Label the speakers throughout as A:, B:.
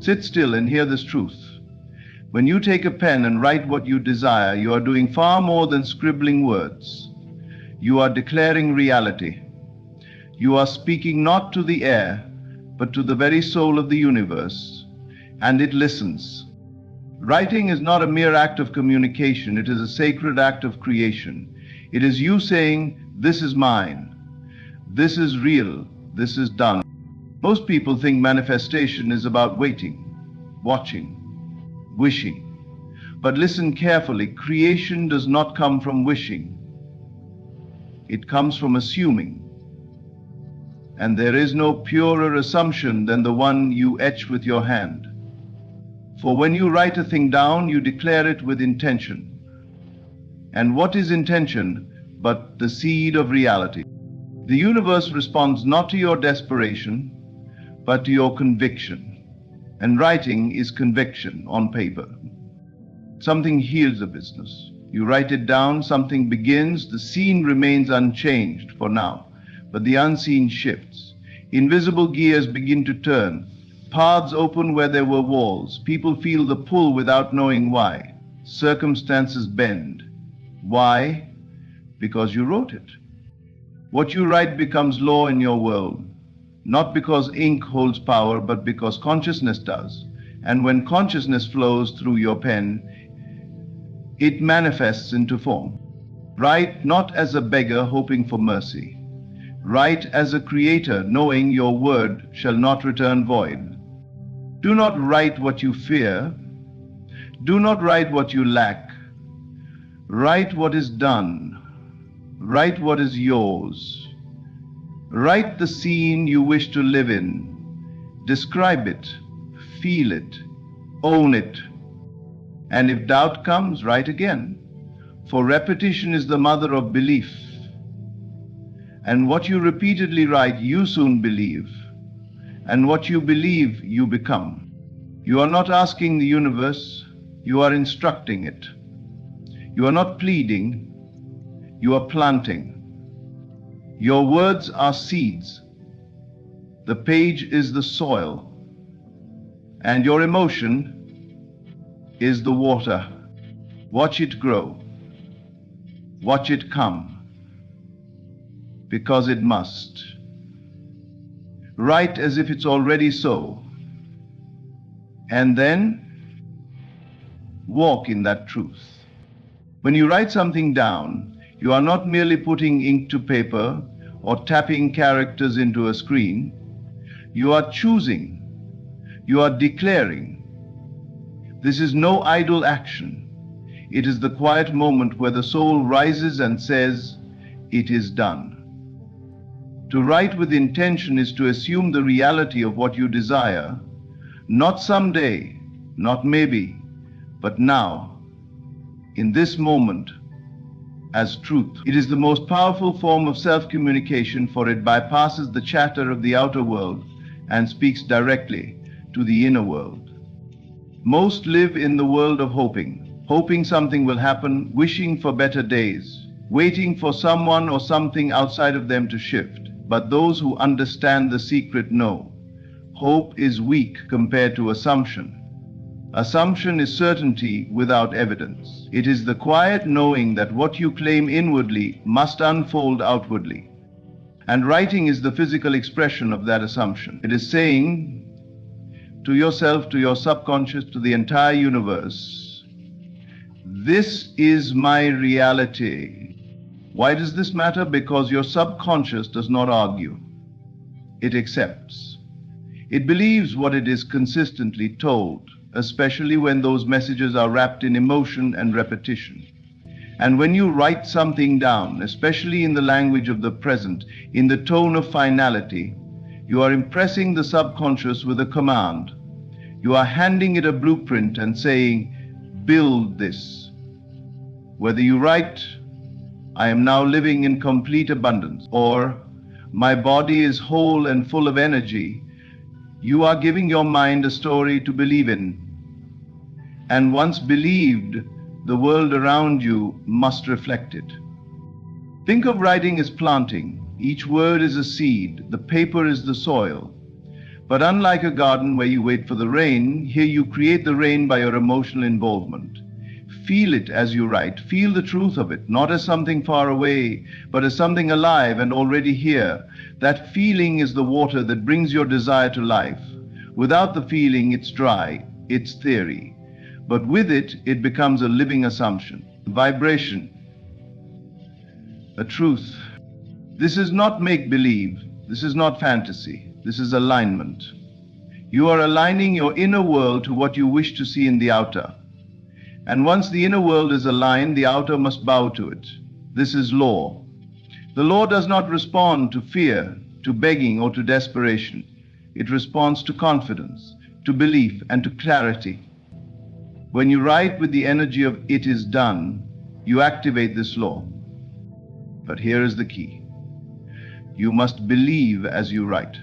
A: Sit still and hear this truth. When you take a pen and write what you desire, you are doing far more than scribbling words. You are declaring reality. You are speaking not to the air, but to the very soul of the universe, and it listens. Writing is not a mere act of communication, it is a sacred act of creation. It is you saying, "This is mine. This is real. This is done." Most people think manifestation is about waiting, watching, wishing. But listen carefully, creation does not come from wishing. It comes from assuming. And there is no purer assumption than the one you etch with your hand. For when you write a thing down, you declare it with intention. And what is intention but the seed of reality? The universe responds not to your desperation, but to your conviction. And writing is conviction on paper. Something heals the business. You write it down, something begins, the scene remains unchanged for now, but the unseen shifts. Invisible gears begin to turn. Paths open where there were walls. People feel the pull without knowing why. Circumstances bend. Why? Because you wrote it. What you write becomes law in your world. Not because ink holds power, but because consciousness does. And when consciousness flows through your pen, it manifests into form. Write not as a beggar hoping for mercy. Write as a creator, knowing your word shall not return void. Do not write what you fear. Do not write what you lack. Write what is done. Write what is yours. Write the scene you wish to live in. Describe it, feel it, own it. And if doubt comes, write again. For repetition is the mother of belief. And what you repeatedly write, you soon believe. And what you believe, you become. You are not asking the universe, you are instructing it. You are not pleading, you are planting. Your words are seeds. The page is the soil. And your emotion is the water. Watch it grow. Watch it come. Because it must. Write as if it's already so. And then walk in that truth. When you write something down, you are not merely putting ink to paper or tapping characters into a screen. You are choosing. You are declaring. This is no idle action. It is the quiet moment where the soul rises and says, "It is done." To write with intention is to assume the reality of what you desire, not someday, not maybe, but now, in this moment, as truth. It is the most powerful form of self-communication, for it bypasses the chatter of the outer world and speaks directly to the inner world. Most live in the world of hoping something will happen, wishing for better days, waiting for someone or something outside of them to shift. But those who understand the secret know, hope is weak compared to assumption. Assumption is certainty without evidence. It is the quiet knowing that what you claim inwardly must unfold outwardly. And writing is the physical expression of that assumption. It is saying to yourself, to your subconscious, to the entire universe, "This is my reality." Why does this matter? Because your subconscious does not argue. It accepts. It believes what it is consistently told, especially when those messages are wrapped in emotion and repetition. And when you write something down, especially in the language of the present, in the tone of finality, you are impressing the subconscious with a command. You are handing it a blueprint and saying, "Build this." Whether you write, "I am now living in complete abundance," or "My body is whole and full of energy," you are giving your mind a story to believe in. And once believed, the world around you must reflect it. Think of writing as planting. Each word is a seed. The paper is the soil. But unlike a garden where you wait for the rain, here you create the rain by your emotional involvement. Feel it as you write. Feel the truth of it, not as something far away, but as something alive and already here. That feeling is the water that brings your desire to life. Without the feeling, it's dry, it's theory. But with it, it becomes a living assumption, a vibration, a truth. This is not make-believe. This is not fantasy. This is alignment. You are aligning your inner world to what you wish to see in the outer. And once the inner world is aligned, the outer must bow to it. This is law. The law does not respond to fear, to begging, or to desperation. It responds to confidence, to belief, and to clarity. When you write with the energy of "it is done," you activate this law. But here is the key. You must believe as you write.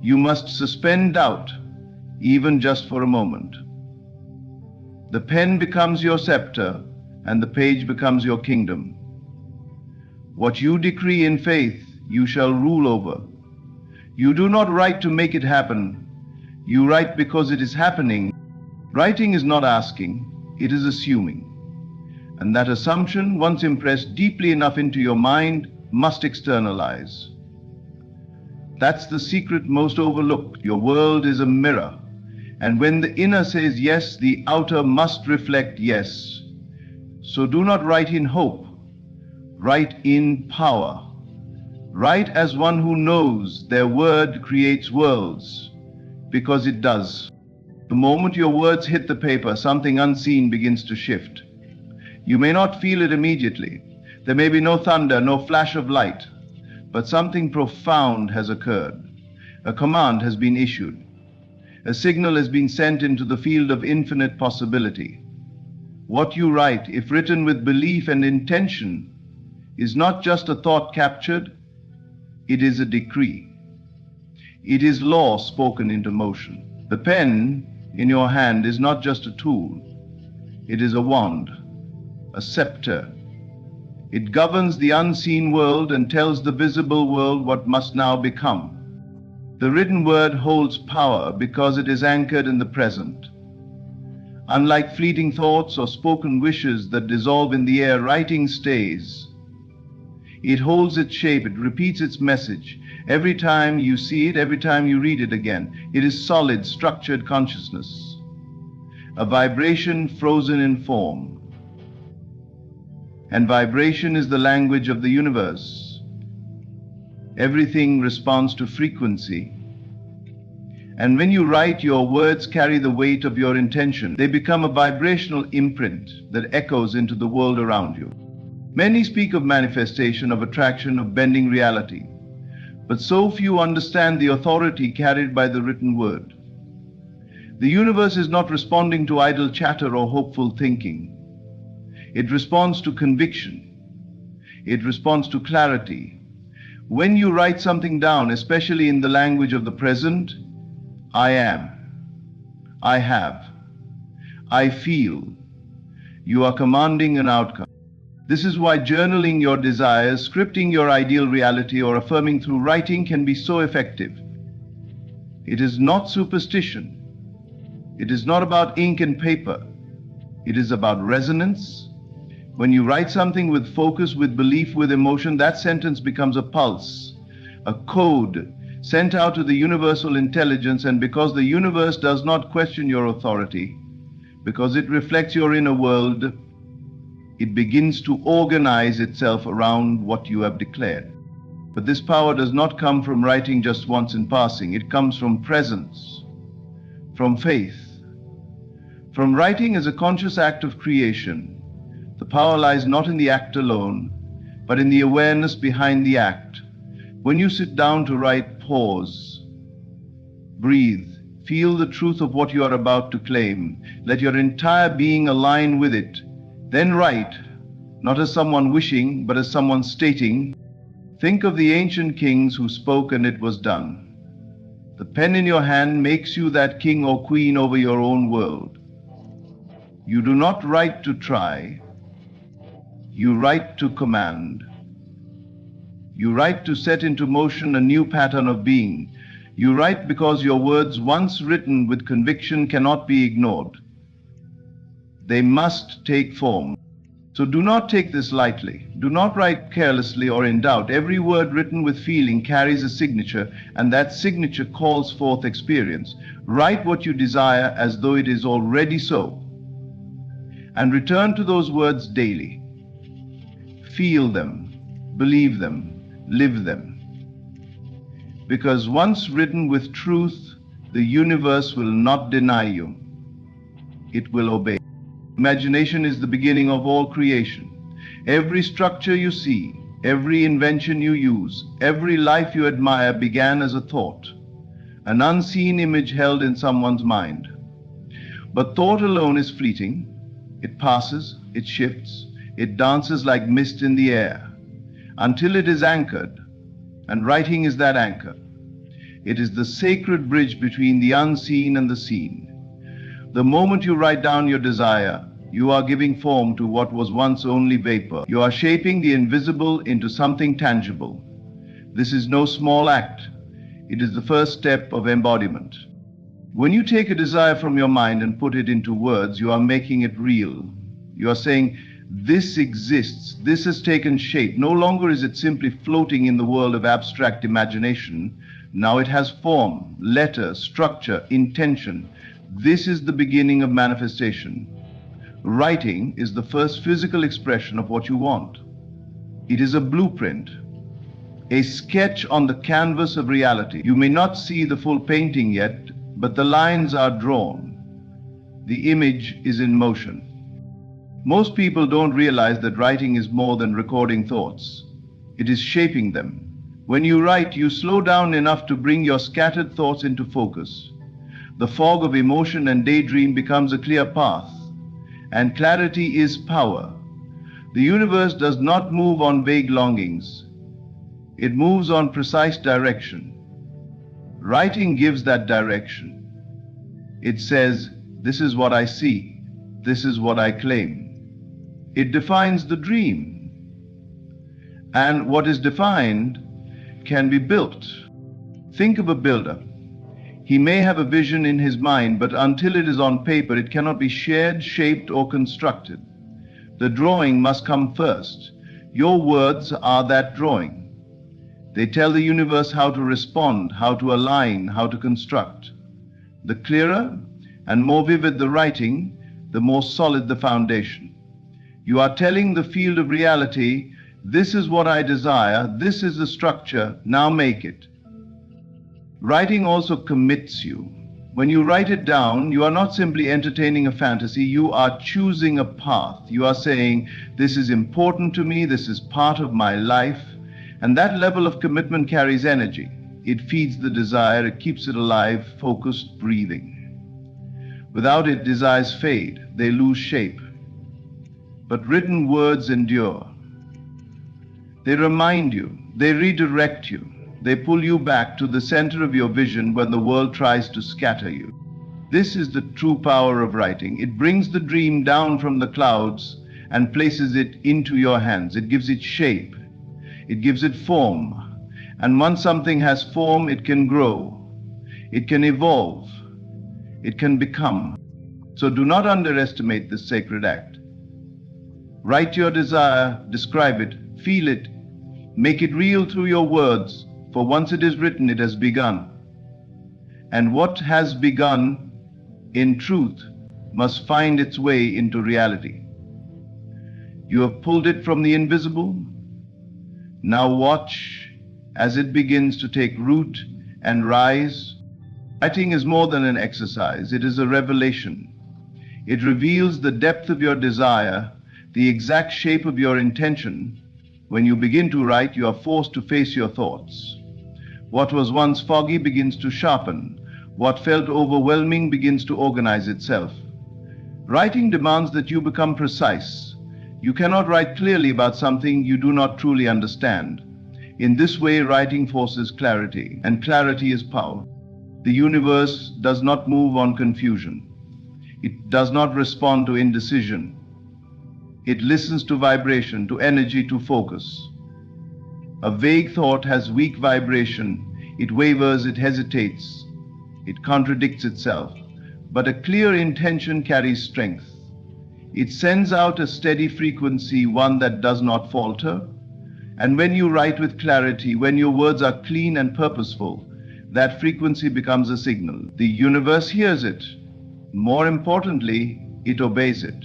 A: You must suspend doubt, even just for a moment. The pen becomes your scepter, and the page becomes your kingdom. What you decree in faith, you shall rule over. You do not write to make it happen. You write because it is happening. Writing is not asking, it is assuming. And that assumption, once impressed deeply enough into your mind, must externalize. That's the secret most overlooked. Your world is a mirror. And when the inner says yes, the outer must reflect yes. So do not write in hope. Write in power. Write as one who knows their word creates worlds, because it does. The moment your words hit the paper, something unseen begins to shift. You may not feel it immediately. There may be no thunder, no flash of light, but something profound has occurred. A command has been issued. A signal has been sent into the field of infinite possibility. What you write, if written with belief and intention, is not just a thought captured, it is a decree. It is law spoken into motion. The pen in your hand is not just a tool. It is a wand, a scepter. It governs the unseen world and tells the visible world what must now become. The written word holds power because it is anchored in the present. Unlike fleeting thoughts or spoken wishes that dissolve in the air, writing stays. It holds its shape, it repeats its message. Every time you see it, every time you read it again. It is solid, structured consciousness. A vibration frozen in form. And vibration is the language of the universe. Everything responds to frequency. And when you write, your words carry the weight of your intention. They become a vibrational imprint that echoes into the world around you. Many speak of manifestation, of attraction, of bending reality. But so few understand the authority carried by the written word. The universe is not responding to idle chatter or hopeful thinking. It responds to conviction. It responds to clarity. When you write something down, especially in the language of the present, I am, I have, I feel, you are commanding an outcome. This is why journaling your desires, scripting your ideal reality, or affirming through writing can be so effective. It is not superstition. It is not about ink and paper. It is about resonance. When you write something with focus, with belief, with emotion, that sentence becomes a pulse, a code sent out to the universal intelligence. And because the universe does not question your authority, because it reflects your inner world, it begins to organize itself around what you have declared. But this power does not come from writing just once in passing. It comes from presence, from faith, from writing as a conscious act of creation. The power lies not in the act alone, but in the awareness behind the act. When you sit down to write, pause, breathe, feel the truth of what you are about to claim. Let your entire being align with it. Then write, not as someone wishing, but as someone stating. Think of the ancient kings who spoke and it was done. The pen in your hand makes you that king or queen over your own world. You do not write to try. You write to command. You write to set into motion a new pattern of being. You write because your words, once written with conviction, cannot be ignored. They must take form. So do not take this lightly. Do not write carelessly or in doubt. Every word written with feeling carries a signature, and that signature calls forth experience. Write what you desire as though it is already so, and return to those words daily. Feel them, believe them, live them. Because once written with truth, the universe will not deny you. It will obey. Imagination is the beginning of all creation. Every structure you see, every invention you use, every life you admire began as a thought, an unseen image held in someone's mind. But thought alone is fleeting. It passes, it shifts, it dances like mist in the air, until it is anchored, and writing is that anchor. It is the sacred bridge between the unseen and the seen. The moment you write down your desire, you are giving form to what was once only vapor. You are shaping the invisible into something tangible. This is no small act. It is the first step of embodiment. When you take a desire from your mind and put it into words, you are making it real. You are saying, this exists, this has taken shape. No longer is it simply floating in the world of abstract imagination. Now it has form, letter, structure, intention. This is the beginning of manifestation. Writing is the first physical expression of what you want. It is a blueprint, a sketch on the canvas of reality. You may not see the full painting yet, but the lines are drawn. The image is in motion. Most people don't realize that writing is more than recording thoughts. It is shaping them. When you write, you slow down enough to bring your scattered thoughts into focus. The fog of emotion and daydream becomes a clear path, and clarity is power. The universe does not move on vague longings. It moves on precise direction. Writing gives that direction. It says, this is what I see, this is what I claim. It defines the dream. And what is defined can be built. Think of a builder. He may have a vision in his mind, but until it is on paper, it cannot be shared, shaped, or constructed. The drawing must come first. Your words are that drawing. They tell the universe how to respond, how to align, how to construct. The clearer and more vivid the writing, the more solid the foundation. You are telling the field of reality, this is what I desire, this is the structure, now make it. Writing also commits you. When you write it down, you are not simply entertaining a fantasy, you are choosing a path. You are saying, this is important to me, this is part of my life, and that level of commitment carries energy. It feeds the desire, it keeps it alive, focused, breathing. Without it, desires fade, they lose shape. But written words endure. They remind you, they redirect you, they pull you back to the center of your vision when the world tries to scatter you. This is the true power of writing. It brings the dream down from the clouds and places it into your hands. It gives it shape. It gives it form. And once something has form, it can grow. It can evolve. It can become. So do not underestimate this sacred act. Write your desire, describe it, feel it, make it real through your words, for once it is written, it has begun. And what has begun, in truth, must find its way into reality. You have pulled it from the invisible. Now watch as it begins to take root and rise. Writing is more than an exercise, it is a revelation. It reveals the depth of your desire, the exact shape of your intention. When you begin to write, you are forced to face your thoughts. What was once foggy begins to sharpen. What felt overwhelming begins to organize itself. Writing demands that you become precise. You cannot write clearly about something you do not truly understand. In this way, writing forces clarity, and clarity is power. The universe does not move on confusion. It does not respond to indecision. It listens to vibration, to energy, to focus. A vague thought has weak vibration. It wavers, it hesitates, it contradicts itself. But a clear intention carries strength. It sends out a steady frequency, one that does not falter. And when you write with clarity, when your words are clean and purposeful, that frequency becomes a signal. The universe hears it. More importantly, it obeys it.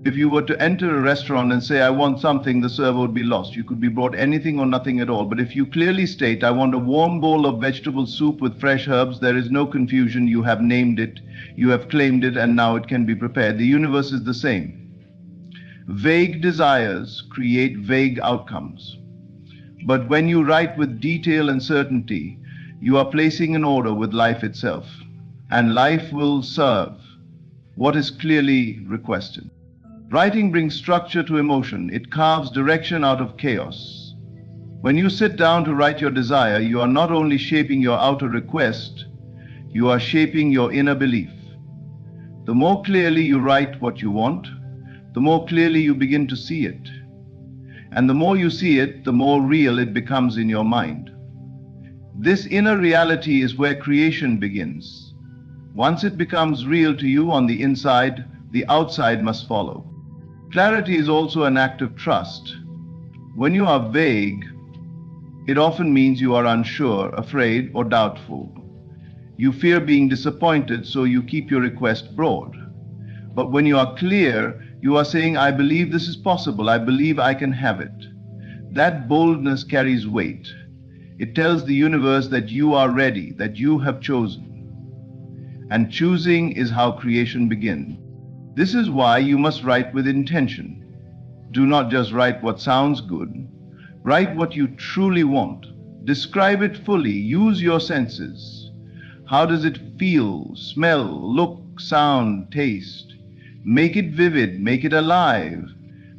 A: If you were to enter a restaurant and say, I want something, the server would be lost. You could be brought anything or nothing at all. But if you clearly state, I want a warm bowl of vegetable soup with fresh herbs, there is no confusion. You have named it, you have claimed it, and now it can be prepared. The universe is the same. Vague desires create vague outcomes. But when you write with detail and certainty, you are placing an order with life itself. And life will serve what is clearly requested. Writing brings structure to emotion. It carves direction out of chaos. When you sit down to write your desire, you are not only shaping your outer request, you are shaping your inner belief. The more clearly you write what you want, the more clearly you begin to see it. And the more you see it, the more real it becomes in your mind. This inner reality is where creation begins. Once it becomes real to you on the inside, the outside must follow. Clarity is also an act of trust. When you are vague, it often means you are unsure, afraid, or doubtful. You fear being disappointed, so you keep your request broad. But when you are clear, you are saying, I believe this is possible. I believe I can have it. That boldness carries weight. It tells the universe that you are ready, that you have chosen. And choosing is how creation begins. This is why you must write with intention. Do not just write what sounds good. Write what you truly want. Describe it fully. Use your senses. How does it feel, smell, look, sound, taste? Make it vivid, make it alive.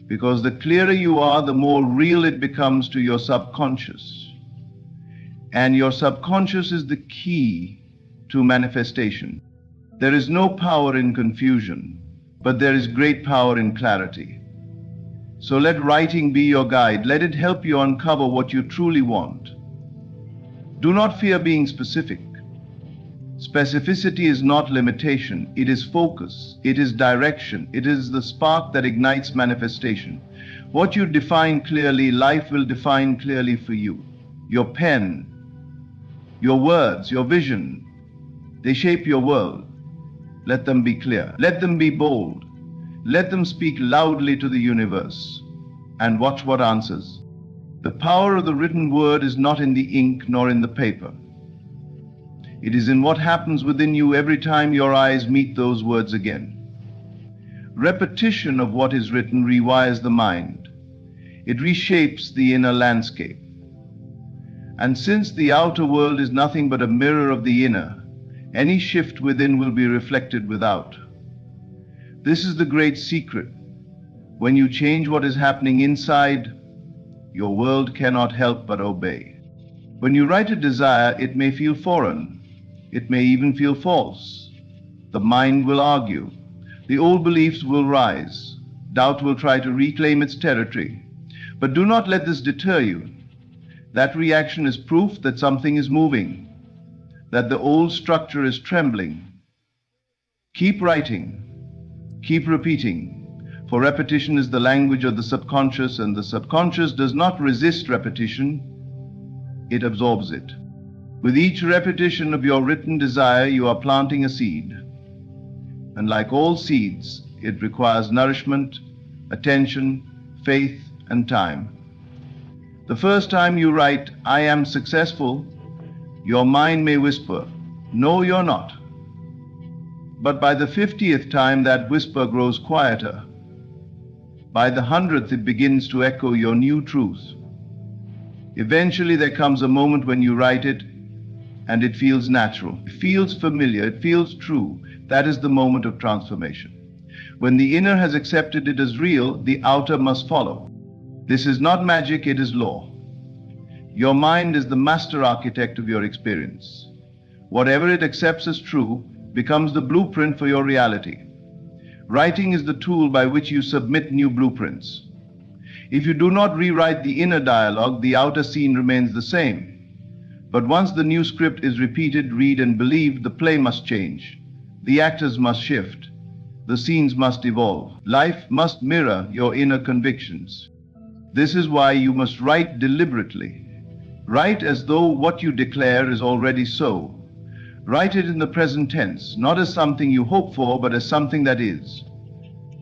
A: Because the clearer you are, the more real it becomes to your subconscious. And your subconscious is the key to manifestation. There is no power in confusion, but there is great power in clarity. So let writing be your guide. Let it help you uncover what you truly want. Do not fear being specific. Specificity is not limitation. It is focus. It is direction. It is the spark that ignites manifestation. What you define clearly, life will define clearly for you. Your pen, your words, your vision, they shape your world. Let them be clear. Let them be bold. Let them speak loudly to the universe. And watch what answers. The power of the written word is not in the ink nor in the paper. It is in what happens within you every time your eyes meet those words again. Repetition of what is written rewires the mind. It reshapes the inner landscape. And since the outer world is nothing but a mirror of the inner, any shift within will be reflected without. This is the great secret. When you change what is happening inside, your world cannot help but obey. When you write a desire, it may feel foreign. It may even feel false. The mind will argue. The old beliefs will rise. Doubt will try to reclaim its territory. But do not let this deter you. That reaction is proof that something is moving, that the old structure is trembling. Keep writing. Keep repeating. For repetition is the language of the subconscious, and the subconscious does not resist repetition. It absorbs it. With each repetition of your written desire, you are planting a seed. And like all seeds, it requires nourishment, attention, faith, and time. The first time you write, I am successful, your mind may whisper, no, you're not. But by the 50th time, that whisper grows quieter. By the 100th, it begins to echo your new truth. Eventually, there comes a moment when you write it, and it feels natural. It feels familiar. It feels true. That is the moment of transformation. When the inner has accepted it as real, the outer must follow. This is not magic, it is law. Your mind is the master architect of your experience. Whatever it accepts as true becomes the blueprint for your reality. Writing is the tool by which you submit new blueprints. If you do not rewrite the inner dialogue, the outer scene remains the same. But once the new script is repeated, read, and believed, the play must change. The actors must shift. The scenes must evolve. Life must mirror your inner convictions. This is why you must write deliberately. Write as though what you declare is already so. Write it in the present tense, not as something you hope for, but as something that is.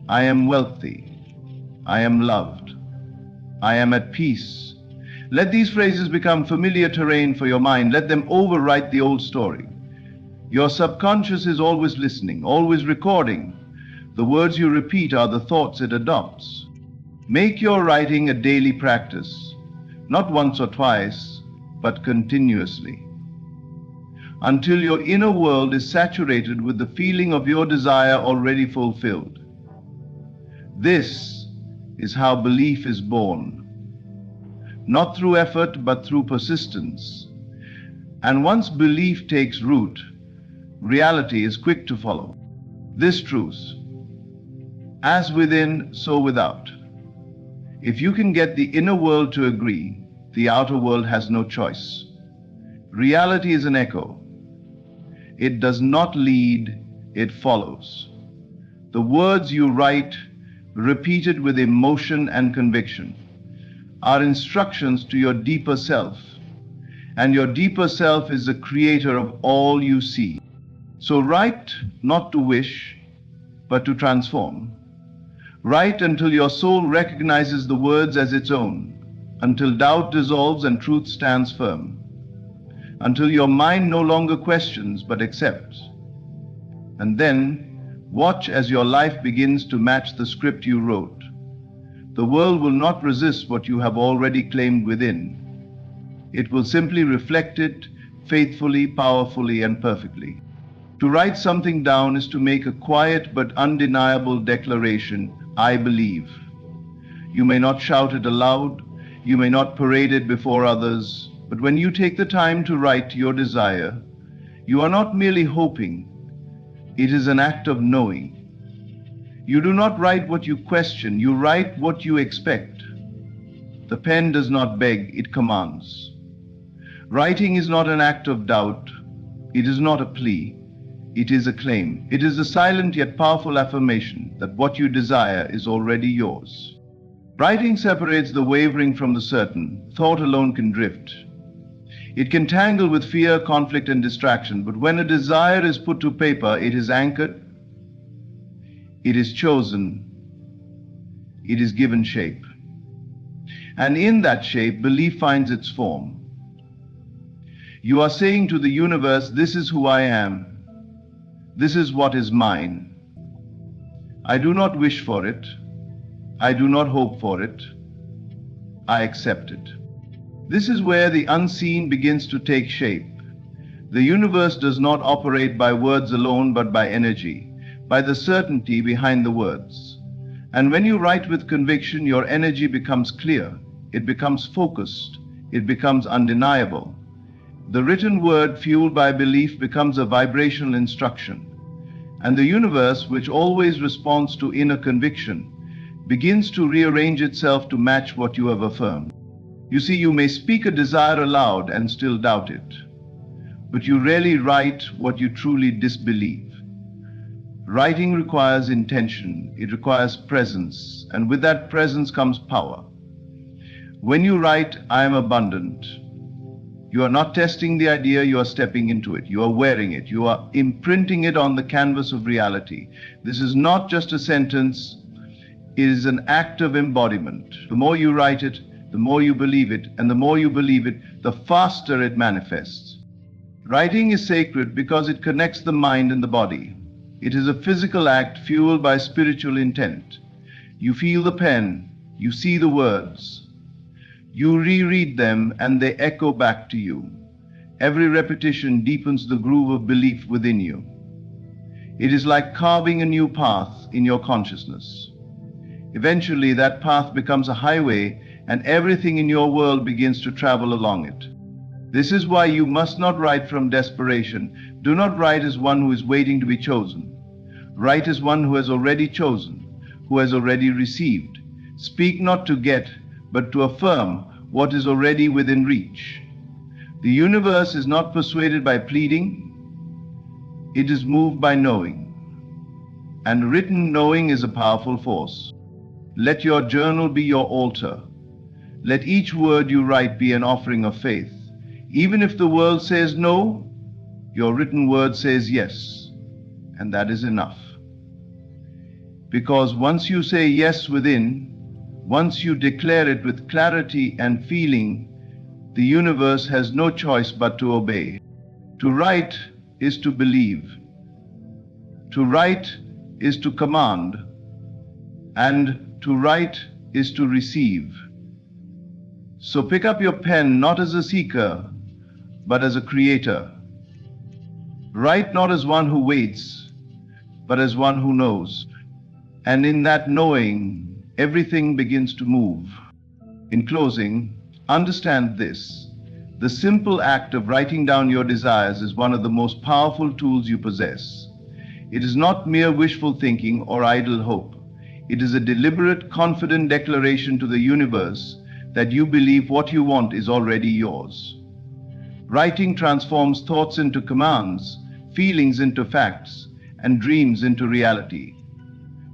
A: I am wealthy. I am loved. I am at peace. Let these phrases become familiar terrain for your mind. Let them overwrite the old story. Your subconscious is always listening, always recording. The words you repeat are the thoughts it adopts. Make your writing a daily practice, not once or twice, but continuously, until your inner world is saturated with the feeling of your desire already fulfilled. This is how belief is born, not through effort, but through persistence. And once belief takes root, reality is quick to follow. This truth, as within, so without. If you can get the inner world to agree, the outer world has no choice. Reality is an echo. It does not lead, it follows. The words you write, repeated with emotion and conviction, are instructions to your deeper self. And your deeper self is the creator of all you see. So write not to wish, but to transform. Write until your soul recognizes the words as its own, until doubt dissolves and truth stands firm, until your mind no longer questions but accepts. And then watch as your life begins to match the script you wrote. The world will not resist what you have already claimed within. It will simply reflect it faithfully, powerfully, and perfectly. To write something down is to make a quiet but undeniable declaration: I believe. You may not shout it aloud, you may not parade it before others, but when you take the time to write your desire, you are not merely hoping, it is an act of knowing. You do not write what you question, you write what you expect. The pen does not beg, it commands. Writing is not an act of doubt, it is not a plea. It is a claim. It is a silent yet powerful affirmation that what you desire is already yours. Writing separates the wavering from the certain. Thought alone can drift. It can tangle with fear, conflict, and distraction, but when a desire is put to paper, it is anchored, it is chosen, it is given shape. And in that shape, belief finds its form. You are saying to the universe, this is who I am. This is what is mine. I do not wish for it. I do not hope for it. I accept it. This is where the unseen begins to take shape. The universe does not operate by words alone, but by energy, by the certainty behind the words. And when you write with conviction, your energy becomes clear. It becomes focused. It becomes undeniable. The written word, fueled by belief, becomes a vibrational instruction. And the universe, which always responds to inner conviction, begins to rearrange itself to match what you have affirmed. You see, you may speak a desire aloud and still doubt it, but you rarely write what you truly disbelieve. Writing requires intention, it requires presence, and with that presence comes power. When you write, I am abundant, you are not testing the idea, you are stepping into it. You are wearing it. You are imprinting it on the canvas of reality. This is not just a sentence, it is an act of embodiment. The more you write it, the more you believe it, and the more you believe it, the faster it manifests. Writing is sacred because it connects the mind and the body. It is a physical act fueled by spiritual intent. You feel the pen, you see the words. You reread them and they echo back to you. Every repetition deepens the groove of belief within you. It is like carving a new path in your consciousness. Eventually, that path becomes a highway and everything in your world begins to travel along it. This is why you must not write from desperation. Do not write as one who is waiting to be chosen. Write as one who has already chosen, who has already received. Speak not to get, but to affirm what is already within reach. The universe is not persuaded by pleading, it is moved by knowing. And written knowing is a powerful force. Let your journal be your altar. Let each word you write be an offering of faith. Even if the world says no, your written word says yes, and that is enough. Because once you say yes within, once you declare it with clarity and feeling, the universe has no choice but to obey. To write is to believe. To write is to command. And to write is to receive. So pick up your pen not as a seeker, but as a creator. Write not as one who waits, but as one who knows. And in that knowing, everything begins to move. In closing, understand this. The simple act of writing down your desires is one of the most powerful tools you possess. It is not mere wishful thinking or idle hope. It is a deliberate, confident declaration to the universe that you believe what you want is already yours. Writing transforms thoughts into commands, feelings into facts, and dreams into reality.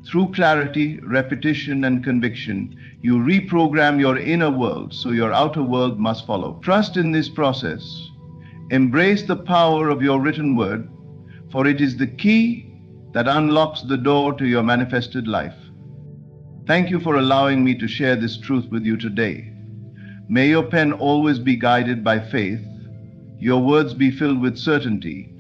A: Through clarity, repetition, and conviction, you reprogram your inner world so your outer world must follow. Trust in this process. Embrace the power of your written word, for it is the key that unlocks the door to your manifested life. Thank you for allowing me to share this truth with you today. May your pen always be guided by faith, your words be filled with certainty,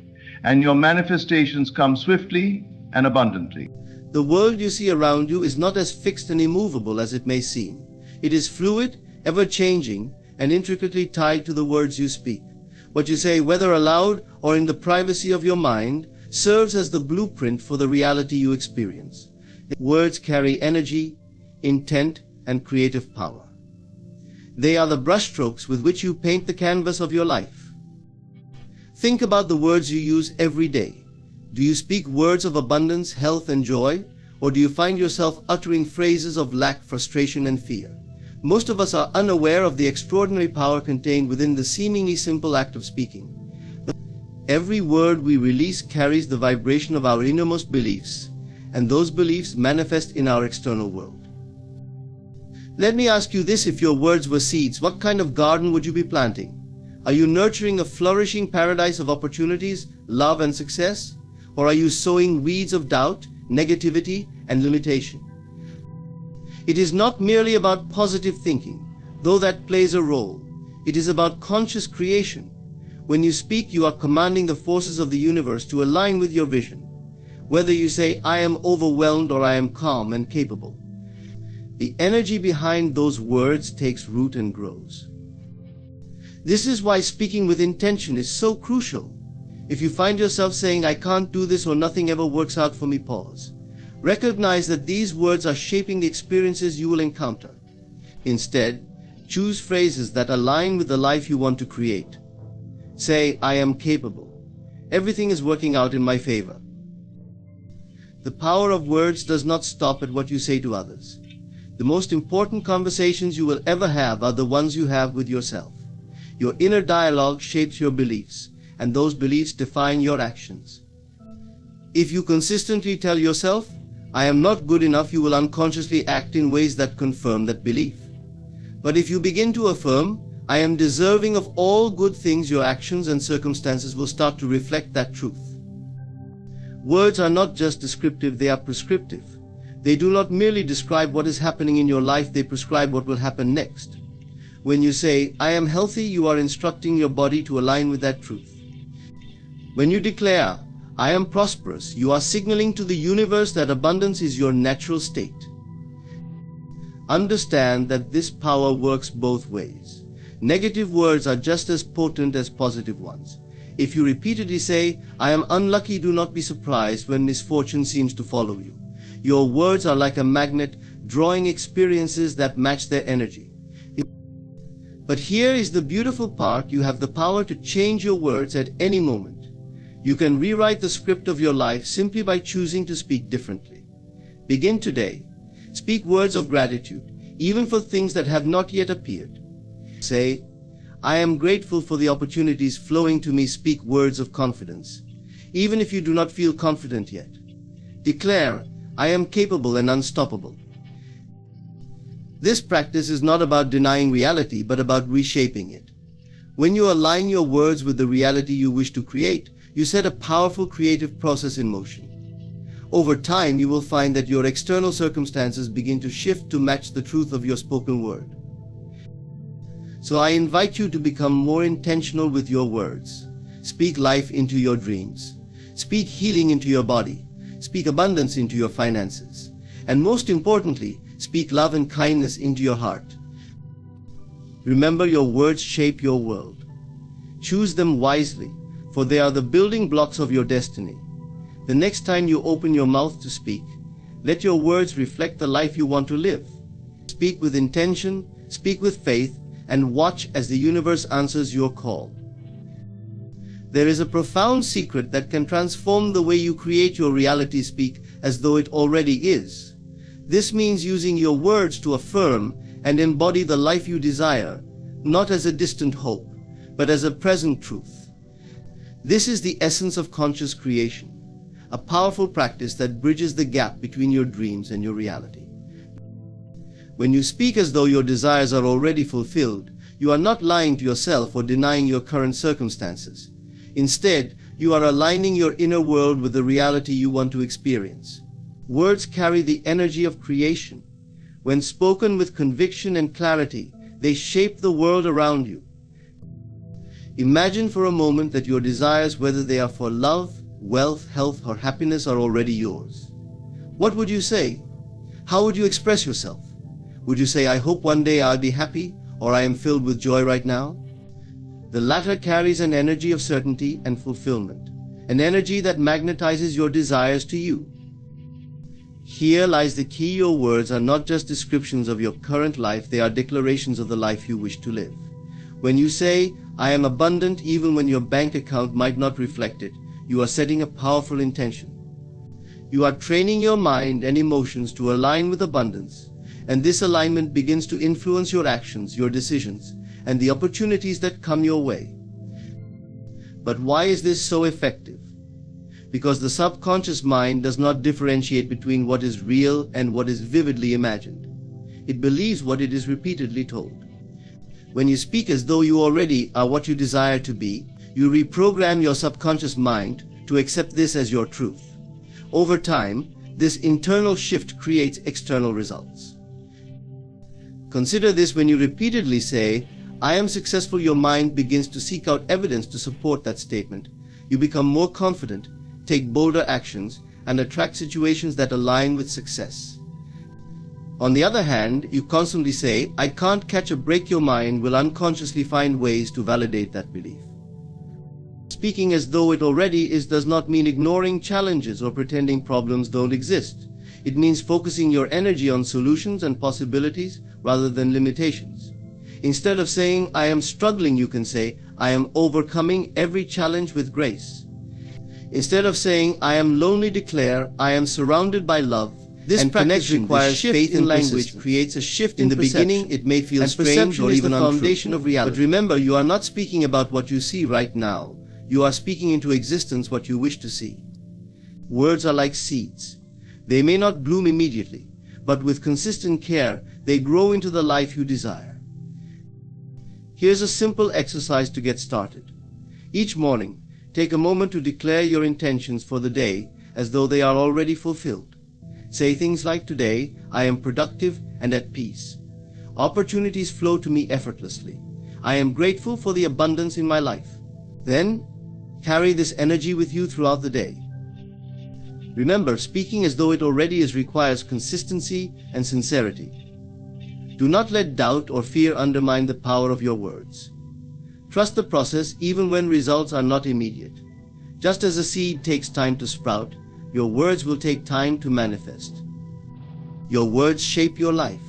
A: and your manifestations come swiftly and abundantly.
B: The world you see around you is not as fixed and immovable as it may seem. It is fluid, ever-changing, and intricately tied to the words you speak. What you say, whether aloud or in the privacy of your mind, serves as the blueprint for the reality you experience. Words carry energy, intent, and creative power. They are the brushstrokes with which you paint the canvas of your life. Think about the words you use every day. Do you speak words of abundance, health, and joy? Or do you find yourself uttering phrases of lack, frustration, and fear? Most of us are unaware of the extraordinary power contained within the seemingly simple act of speaking. Every word we release carries the vibration of our innermost beliefs, and those beliefs manifest in our external world. Let me ask you this: if your words were seeds, what kind of garden would you be planting? Are you nurturing a flourishing paradise of opportunities, love, and success? Or are you sowing weeds of doubt, negativity, and limitation? It is not merely about positive thinking, though that plays a role. It is about conscious creation. When you speak, you are commanding the forces of the universe to align with your vision. Whether you say, "I am overwhelmed," or "I am calm and capable," the energy behind those words takes root and grows. This is why speaking with intention is so crucial. If you find yourself saying, "I can't do this," or "nothing ever works out for me," pause. Recognize that these words are shaping the experiences you will encounter. Instead, choose phrases that align with the life you want to create. Say, "I am capable. Everything is working out in my favor." The power of words does not stop at what you say to others. The most important conversations you will ever have are the ones you have with yourself. Your inner dialogue shapes your beliefs, and those beliefs define your actions. If you consistently tell yourself, "I am not good enough," you will unconsciously act in ways that confirm that belief. But if you begin to affirm, "I am deserving of all good things," your actions and circumstances will start to reflect that truth. Words are not just descriptive, they are prescriptive. They do not merely describe what is happening in your life, they prescribe what will happen next. When you say, "I am healthy," you are instructing your body to align with that truth. When you declare, "I am prosperous," you are signaling to the universe that abundance is your natural state. Understand that this power works both ways. Negative words are just as potent as positive ones. If you repeatedly say, "I am unlucky," do not be surprised when misfortune seems to follow you. Your words are like a magnet, drawing experiences that match their energy. But here is the beautiful part: you have the power to change your words at any moment. You can rewrite the script of your life simply by choosing to speak differently. Begin today. Speak words of gratitude, even for things that have not yet appeared. Say, I am grateful for the opportunities flowing to me. Speak words of confidence, even if you do not feel confident yet. Declare, I am capable and unstoppable. This practice is not about denying reality, but about reshaping it. When you align your words with the reality you wish to create, you set a powerful creative process in motion. Over time, you will find that your external circumstances begin to shift to match the truth of your spoken word. So I invite you to become more intentional with your words. Speak life into your dreams. Speak healing into your body. Speak abundance into your finances. And most importantly, speak love and kindness into your heart. Remember, your words shape your world. Choose them wisely, for they are the building blocks of your destiny. The next time you open your mouth to speak, let your words reflect the life you want to live. Speak with intention, speak with faith, and watch as the universe answers your call. There is a profound secret that can transform the way you create your reality. Speak as though it already is. This means using your words to affirm and embody the life you desire, not as a distant hope, but as a present truth. This is the essence of conscious creation, a powerful practice that bridges the gap between your dreams and your reality. When you speak as though your desires are already fulfilled, you are not lying to yourself or denying your current circumstances. Instead, you are aligning your inner world with the reality you want to experience. Words carry the energy of creation. When spoken with conviction and clarity, they shape the world around you. Imagine for a moment that your desires, whether they are for love, wealth, health, or happiness, are already yours. What would you say? How would you express yourself? Would you say, I hope one day I'll be happy, or I am filled with joy right now? The latter carries an energy of certainty and fulfillment, an energy that magnetizes your desires to you. Here lies the key. Your words are not just descriptions of your current life, they are declarations of the life you wish to live. When you say, I am abundant, even when your bank account might not reflect it, you are setting a powerful intention. You are training your mind and emotions to align with abundance, and this alignment begins to influence your actions, your decisions, and the opportunities that come your way. But why is this so effective? Because the subconscious mind does not differentiate between what is real and what is vividly imagined. It believes what it is repeatedly told. When you speak as though you already are what you desire to be, you reprogram your subconscious mind to accept this as your truth. Over time, this internal shift creates external results. Consider this: when you repeatedly say, I am successful, your mind begins to seek out evidence to support that statement. You become more confident, take bolder actions, and attract situations that align with success. On the other hand, you constantly say, I can't catch a break, your mind will unconsciously find ways to validate that belief. Speaking as though it already is does not mean ignoring challenges or pretending problems don't exist. It means focusing your energy on solutions and possibilities rather than limitations. Instead of saying, I am struggling, you can say, I am overcoming every challenge with grace. Instead of saying, I am lonely, declare, I am surrounded by love. This practice requires faith in language, creates a shift in the beginning. It may feel strange or even untrue. Foundation of reality. But remember, you are not speaking about what you see right now. You are speaking into existence what you wish to see. Words are like seeds. They may not bloom immediately, but with consistent care, they grow into the life you desire. Here's a simple exercise to get started. Each morning, take a moment to declare your intentions for the day as though they are already fulfilled. Say things like, today, I am productive and at peace. Opportunities flow to me effortlessly. I am grateful for the abundance in my life. Then, carry this energy with you throughout the day. Remember, speaking as though it already is requires consistency and sincerity. Do not let doubt or fear undermine the power of your words. Trust the process even when results are not immediate. Just as a seed takes time to sprout, your words will take time to manifest. Your words shape your life.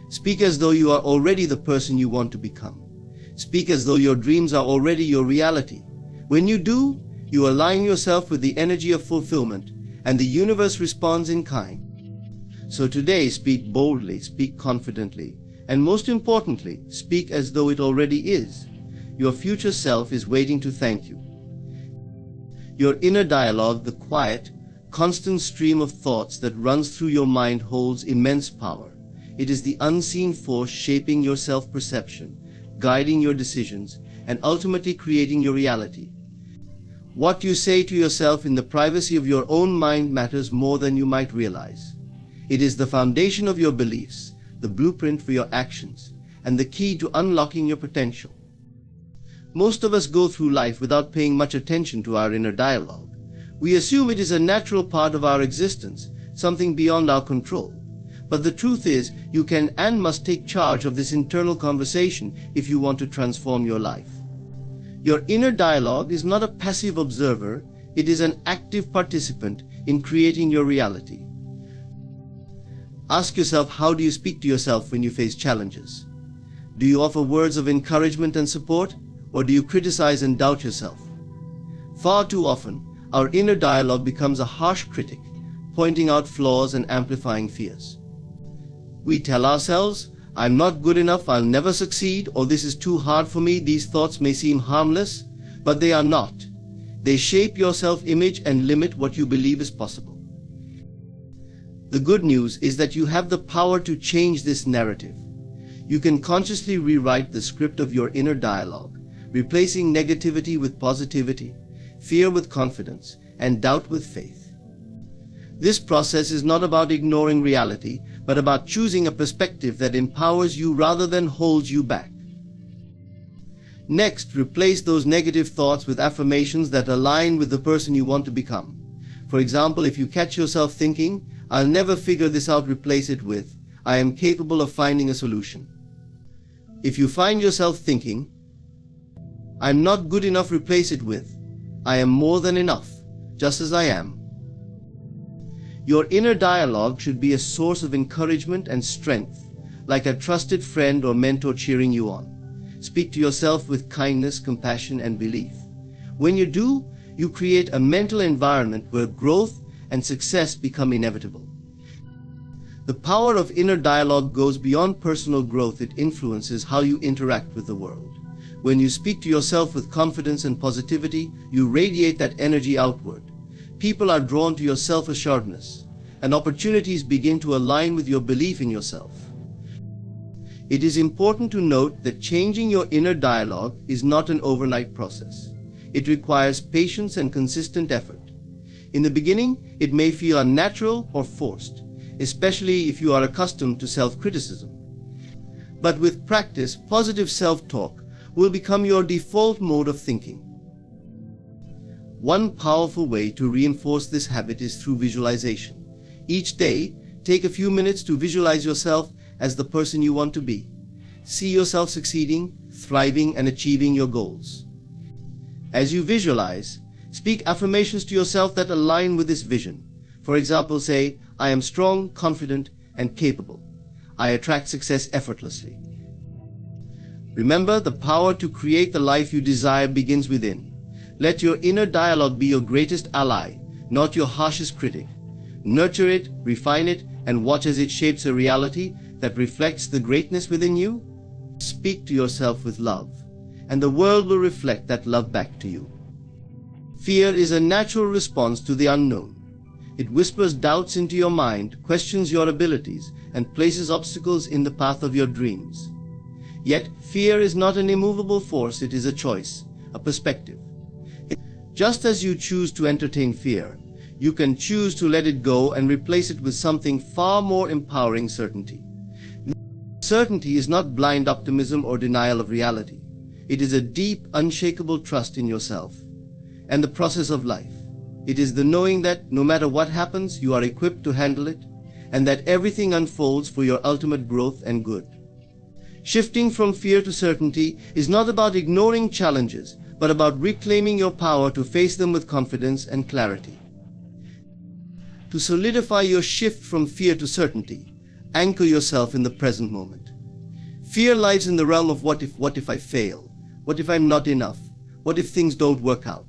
B: Speak as though you are already the person you want to become. Speak as though your dreams are already your reality. When you do, you align yourself with the energy of fulfillment, and the universe responds in kind. So today, speak boldly, speak confidently, and most importantly, speak as though it already is. your future self is waiting to thank you. Your inner dialogue, the quiet, constant stream of thoughts that runs through your mind, holds immense power. It is the unseen force shaping your self-perception, guiding your decisions, and ultimately creating your reality. What you say to yourself in the privacy of your own mind matters more than you might realize. It is the foundation of your beliefs, the blueprint for your actions, and the key to unlocking your potential. Most of us go through life without paying much attention to our inner dialogue. We assume it is a natural part of our existence, something beyond our control. But the truth is, you can and must take charge of this internal conversation if you want to transform your life. Your inner dialogue is not a passive observer, it is an active participant in creating your reality. Ask yourself, how do you speak to yourself when you face challenges? Do you offer words of encouragement and support, or do you criticize and doubt yourself? Far too often, our inner dialogue becomes a harsh critic, pointing out flaws and amplifying fears. We tell ourselves, I'm not good enough, I'll never succeed, or this is too hard for me. These thoughts may seem harmless, but they are not. They shape your self-image and limit what you believe is possible. The good news is that you have the power to change this narrative. You can consciously rewrite the script of your inner dialogue, replacing negativity with positivity, fear with confidence, and doubt with faith. This process is not about ignoring reality, but about choosing a perspective that empowers you rather than holds you back. Next, replace those negative thoughts with affirmations that align with the person you want to become. For example, if you catch yourself thinking, I'll never figure this out, replace it with, I am capable of finding a solution. If you find yourself thinking, I'm not good enough, replace it with, I am more than enough, just as I am. Your inner dialogue should be a source of encouragement and strength, like a trusted friend or mentor cheering you on. Speak to yourself with kindness, compassion, and belief. When you do, you create a mental environment where growth and success become inevitable. The power of inner dialogue goes beyond personal growth. It influences how you interact with the world. When you speak to yourself with confidence and positivity, you radiate that energy outward. People are drawn to your self-assuredness, and opportunities begin to align with your belief in yourself. It is important to note that changing your inner dialogue is not an overnight process. It requires patience and consistent effort. In the beginning, it may feel unnatural or forced, especially if you are accustomed to self-criticism. But with practice, positive self-talk will become your default mode of thinking. One powerful way to reinforce this habit is through visualization. Each day, take a few minutes to visualize yourself as the person you want to be. See yourself succeeding, thriving, and achieving your goals. As you visualize, speak affirmations to yourself that align with this vision. For example, say, I am strong, confident, and capable. I attract success effortlessly. Remember, the power to create the life you desire begins within. Let your inner dialogue be your greatest ally, not your harshest critic. Nurture it, refine it, and watch as it shapes a reality that reflects the greatness within you. Speak to yourself with love, and the world will reflect that love back to you. Fear is a natural response to the unknown. It whispers doubts into your mind, questions your abilities, and places obstacles in the path of your dreams. Yet, fear is not an immovable force, it is a choice, a perspective. Just as you choose to entertain fear, you can choose to let it go and replace it with something far more empowering: certainty. Certainty is not blind optimism or denial of reality. It is a deep, unshakable trust in yourself and the process of life. It is the knowing that no matter what happens, you are equipped to handle it, and that everything unfolds for your ultimate growth and good. Shifting from fear to certainty is not about ignoring challenges, but about reclaiming your power to face them with confidence and clarity. To solidify your shift from fear to certainty, anchor yourself in the present moment. Fear lies in the realm of what if I fail? What if I'm not enough? What if things don't work out?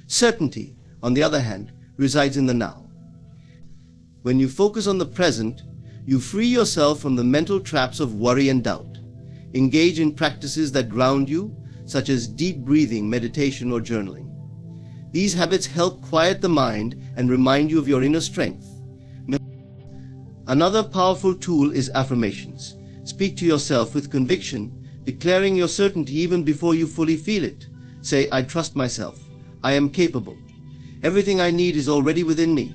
B: Certainty, on the other hand, resides in the now. When you focus on the present, you free yourself from the mental traps of worry and doubt. Engage in practices that ground you, such as deep breathing, meditation, or journaling. These habits help quiet the mind and remind you of your inner strength. Another powerful tool is affirmations. Speak to yourself with conviction, declaring your certainty even before you fully feel it. Say, I trust myself. I am capable. Everything I need is already within me.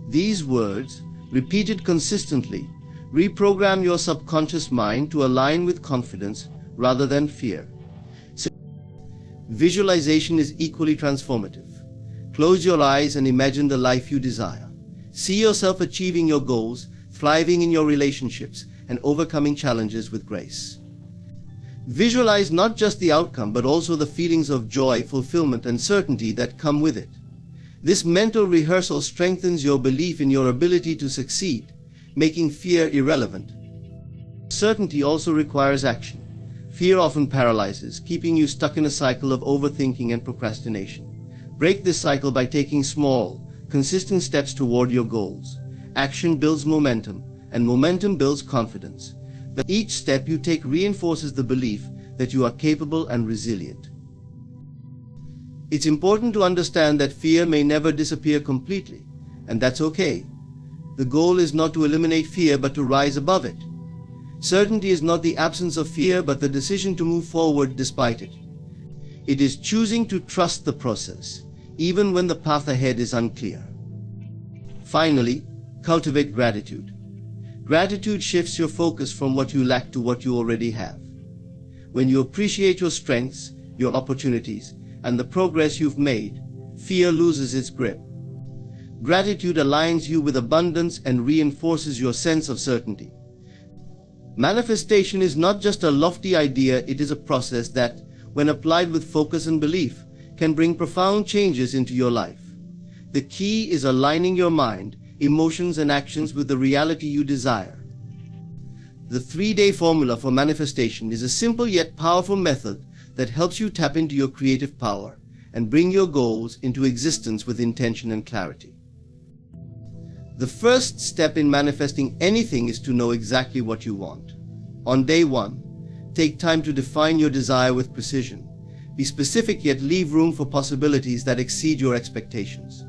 B: These words, repeated consistently, reprogram your subconscious mind to align with confidence rather than fear. Visualization is equally transformative. Close your eyes and imagine the life you desire. See yourself achieving your goals, thriving in your relationships, and overcoming challenges with grace. Visualize not just the outcome, but also the feelings of joy, fulfillment, and certainty that come with it. This mental rehearsal strengthens your belief in your ability to succeed, making fear irrelevant. Certainty also requires action. Fear often paralyzes, keeping you stuck in a cycle of overthinking and procrastination. Break this cycle by taking small, consistent steps toward your goals. Action builds momentum, and momentum builds confidence. But each step you take reinforces the belief that you are capable and resilient. It's important to understand that fear may never disappear completely, and that's okay. The goal is not to eliminate fear, but to rise above it. Certainty is not the absence of fear, but the decision to move forward despite it. It is choosing to trust the process, even when the path ahead is unclear. Finally, cultivate gratitude. Gratitude shifts your focus from what you lack to what you already have. When you appreciate your strengths, your opportunities, and the progress you've made, fear loses its grip. Gratitude aligns you with abundance and reinforces your sense of certainty. Manifestation is not just a lofty idea, it is a process that, when applied with focus and belief, can bring profound changes into your life. The key is aligning your mind, emotions, and actions with the reality you desire. The 3-day formula for manifestation is a simple yet powerful method that helps you tap into your creative power and bring your goals into existence with intention and clarity. The first step in manifesting anything is to know exactly what you want. On day 1, take time to define your desire with precision. Be specific, yet leave room for possibilities that exceed your expectations.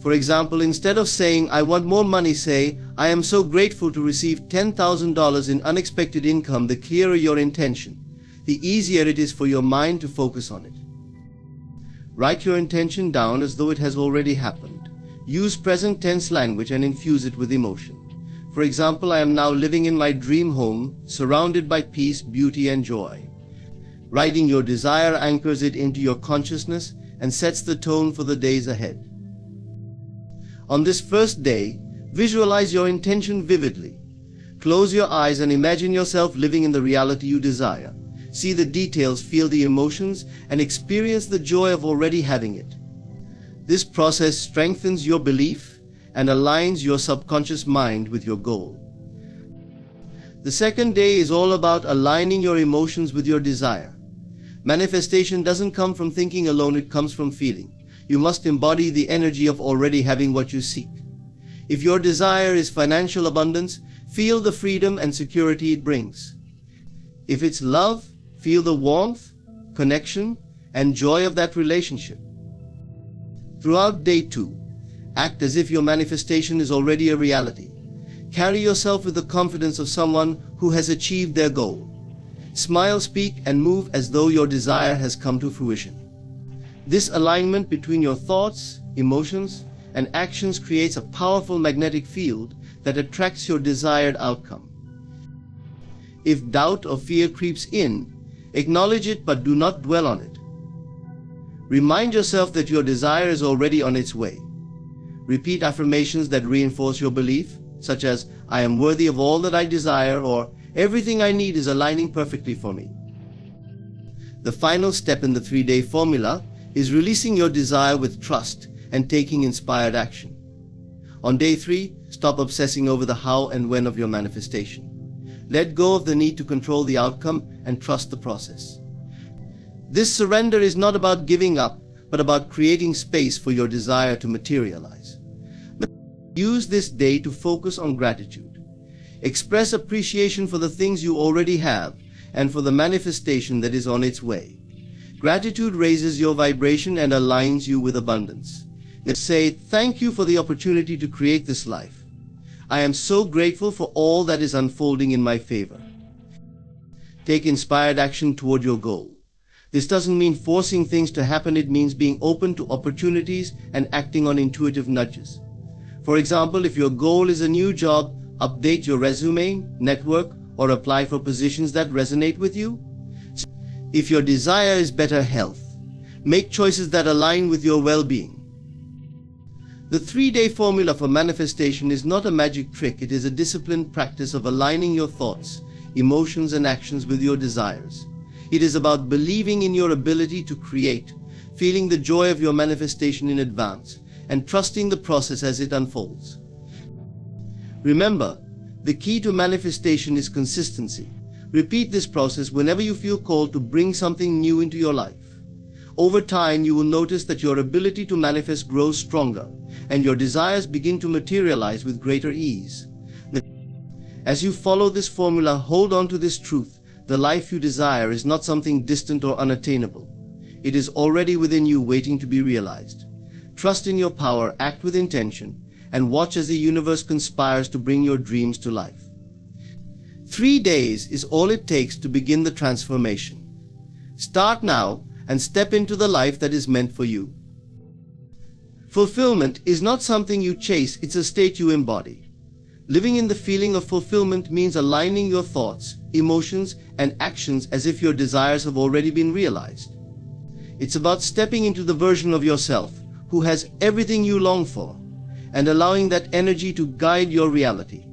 B: For example, instead of saying, I want more money, say, I am so grateful to receive $10,000 in unexpected income. The clearer your intention, the easier it is for your mind to focus on it. Write your intention down as though it has already happened. Use present tense language and infuse it with emotion. For example, I am now living in my dream home, surrounded by peace, beauty, and joy. Writing your desire anchors it into your consciousness and sets the tone for the days ahead. On this first day, visualize your intention vividly. Close your eyes and imagine yourself living in the reality you desire. See the details, feel the emotions, and experience the joy of already having it. This process strengthens your belief and aligns your subconscious mind with your goal. The second day is all about aligning your emotions with your desire. Manifestation doesn't come from thinking alone, it comes from feeling. You must embody the energy of already having what you seek. If your desire is financial abundance, feel the freedom and security it brings. If it's love, feel the warmth, connection, and joy of that relationship. Throughout day 2, act as if your manifestation is already a reality. Carry yourself with the confidence of someone who has achieved their goal. Smile, speak, and move as though your desire has come to fruition. This alignment between your thoughts, emotions, and actions creates a powerful magnetic field that attracts your desired outcome. If doubt or fear creeps in, acknowledge it but do not dwell on it. Remind yourself that your desire is already on its way. Repeat affirmations that reinforce your belief, such as, I am worthy of all that I desire, or everything I need is aligning perfectly for me. The final step in the 3-day formula is releasing your desire with trust and taking inspired action. On day 3, stop obsessing over the how and when of your manifestation. Let go of the need to control the outcome and trust the process. This surrender is not about giving up, but about creating space for your desire to materialize. Use this day to focus on gratitude. Express appreciation for the things you already have and for the manifestation that is on its way. Gratitude raises your vibration and aligns you with abundance. Let's say, thank you for the opportunity to create this life. I am so grateful for all that is unfolding in my favor. Take inspired action toward your goal. This doesn't mean forcing things to happen, it means being open to opportunities and acting on intuitive nudges. For example, if your goal is a new job, update your resume, network, or apply for positions that resonate with you. If your desire is better health, make choices that align with your well-being. The 3-day formula for manifestation is not a magic trick, it is a disciplined practice of aligning your thoughts, emotions, and actions with your desires. It is about believing in your ability to create, feeling the joy of your manifestation in advance, and trusting the process as it unfolds. Remember, the key to manifestation is consistency. Repeat this process whenever you feel called to bring something new into your life. Over time, you will notice that your ability to manifest grows stronger, and your desires begin to materialize with greater ease. As you follow this formula, hold on to this truth. The life you desire is not something distant or unattainable. It is already within you, waiting to be realized. Trust in your power, act with intention, and watch as the universe conspires to bring your dreams to life. 3 days is all it takes to begin the transformation. Start now and step into the life that is meant for you. Fulfillment is not something you chase, it's a state you embody. Living in the feeling of fulfillment means aligning your thoughts, emotions, and actions as if your desires have already been realized. It's about stepping into the version of yourself who has everything you long for, and allowing that energy to guide your reality.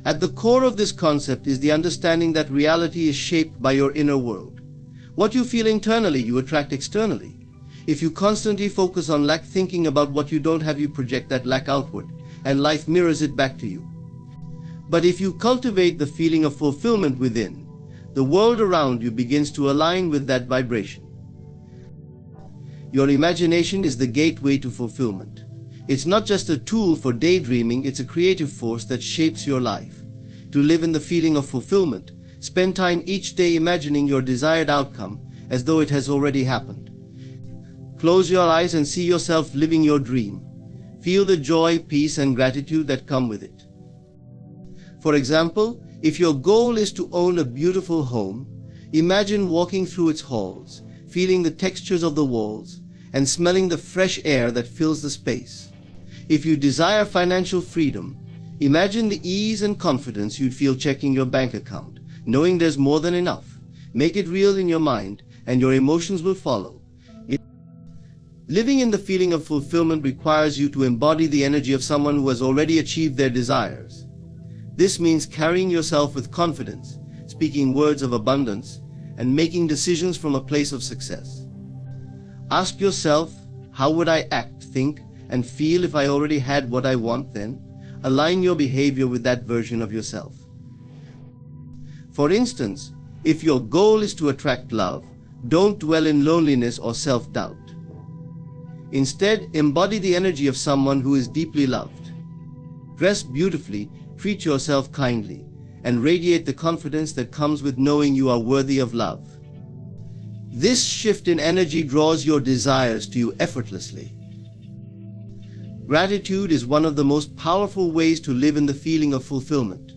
B: At the core of this concept is the understanding that reality is shaped by your inner world. What you feel internally, you attract externally. If you constantly focus on lack, thinking about what you don't have, you project that lack outward, and life mirrors it back to you. But if you cultivate the feeling of fulfillment within, the world around you begins to align with that vibration. Your imagination is the gateway to fulfillment. It's not just a tool for daydreaming, it's a creative force that shapes your life. To live in the feeling of fulfillment, spend time each day imagining your desired outcome as though it has already happened. Close your eyes and see yourself living your dream. Feel the joy, peace, and gratitude that come with it. For example, if your goal is to own a beautiful home, imagine walking through its halls, feeling the textures of the walls, and smelling the fresh air that fills the space. If you desire financial freedom, imagine the ease and confidence you'd feel checking your bank account, knowing there's more than enough. Make it real in your mind, and your emotions will follow. Living in the feeling of fulfillment requires you to embody the energy of someone who has already achieved their desires. This means carrying yourself with confidence, speaking words of abundance, and making decisions from a place of success. Ask yourself, how would I act, think, and feel if I already had what I want then? Align your behavior with that version of yourself. For instance, if your goal is to attract love, don't dwell in loneliness or self-doubt. Instead, embody the energy of someone who is deeply loved. Dress beautifully, treat yourself kindly, and radiate the confidence that comes with knowing you are worthy of love. This shift in energy draws your desires to you effortlessly. Gratitude is one of the most powerful ways to live in the feeling of fulfillment.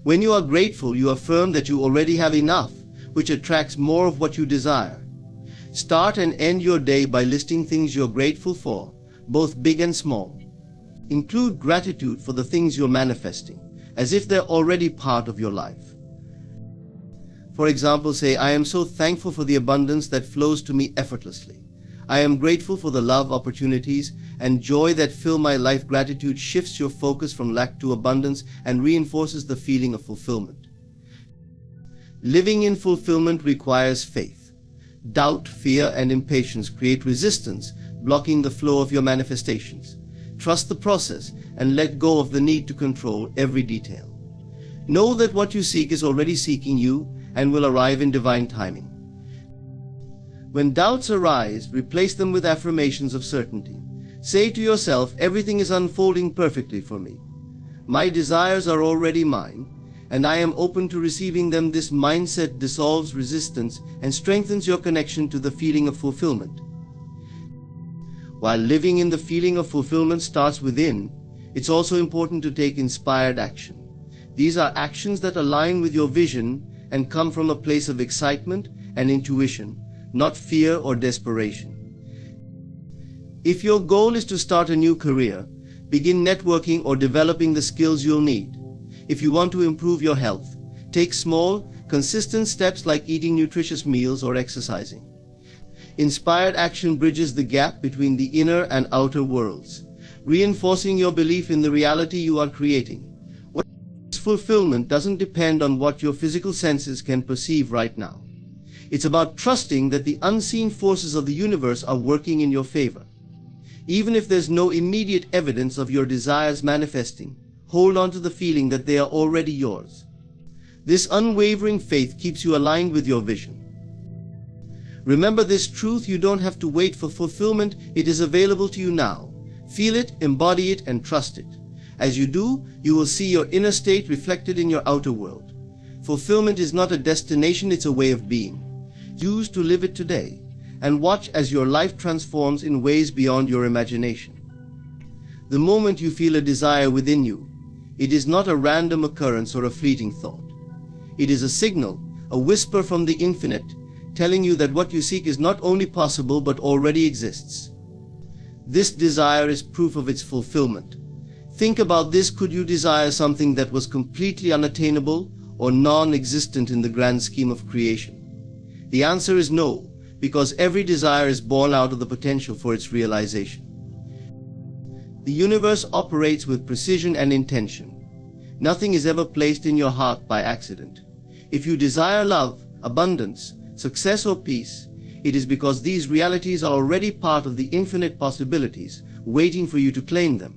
B: When you are grateful, you affirm that you already have enough, which attracts more of what you desire. Start and end your day by listing things you're grateful for, both big and small. Include gratitude for the things you're manifesting, as if they're already part of your life. For example, say, I am so thankful for the abundance that flows to me effortlessly. I am grateful for the love, opportunities, and joy that fill my life. Gratitude shifts your focus from lack to abundance and reinforces the feeling of fulfillment. Living in fulfillment requires faith. Doubt, fear, and impatience create resistance, blocking the flow of your manifestations. Trust the process and let go of the need to control every detail. Know that what you seek is already seeking you and will arrive in divine timing. When doubts arise, replace them with affirmations of certainty. Say to yourself, everything is unfolding perfectly for me. My desires are already mine, and I am open to receiving them. This mindset dissolves resistance and strengthens your connection to the feeling of fulfillment. While living in the feeling of fulfillment starts within, it's also important to take inspired action. These are actions that align with your vision and come from a place of excitement and intuition, not fear or desperation. If your goal is to start a new career, begin networking or developing the skills you'll need. If you want to improve your health, take small, consistent steps like eating nutritious meals or exercising. Inspired action bridges the gap between the inner and outer worlds, reinforcing your belief in the reality you are creating. Fulfillment doesn't depend on what your physical senses can perceive right now. It's about trusting that the unseen forces of the universe are working in your favor. Even if there's no immediate evidence of your desires manifesting, hold on to the feeling that they are already yours. This unwavering faith keeps you aligned with your vision. Remember this truth: you don't have to wait for fulfillment. It is available to you now. Feel it, embody it, and trust it. As you do, you will see your inner state reflected in your outer world. Fulfillment is not a destination, it's a way of being. Choose to live it today, and watch as your life transforms in ways beyond your imagination. The moment you feel a desire within you, it is not a random occurrence or a fleeting thought. It is a signal, a whisper from the infinite, telling you that what you seek is not only possible but already exists. This desire is proof of its fulfillment. Think about this: could you desire something that was completely unattainable or non-existent in the grand scheme of creation? The answer is no, because every desire is born out of the potential for its realization. The universe operates with precision and intention. Nothing is ever placed in your heart by accident. If you desire love, abundance, success, or peace, it is because these realities are already part of the infinite possibilities, waiting for you to claim them.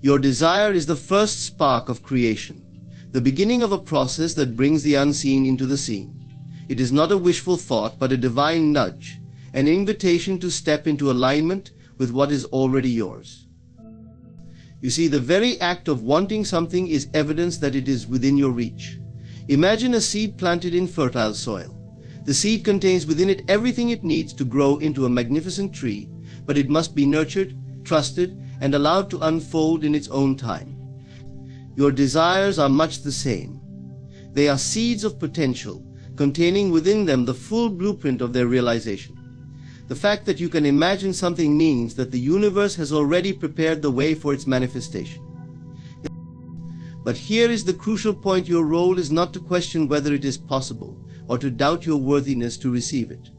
B: Your desire is the first spark of creation, the beginning of a process that brings the unseen into the seen. It is not a wishful thought, but a divine nudge, an invitation to step into alignment with what is already yours. You see, the very act of wanting something is evidence that it is within your reach. Imagine a seed planted in fertile soil. The seed contains within it everything it needs to grow into a magnificent tree, but it must be nurtured, trusted, and allowed to unfold in its own time. Your desires are much the same. They are seeds of potential, containing within them the full blueprint of their realization. The fact that you can imagine something means that the universe has already prepared the way for its manifestation. But here is the crucial point: your role is not to question whether it is possible or to doubt your worthiness to receive it.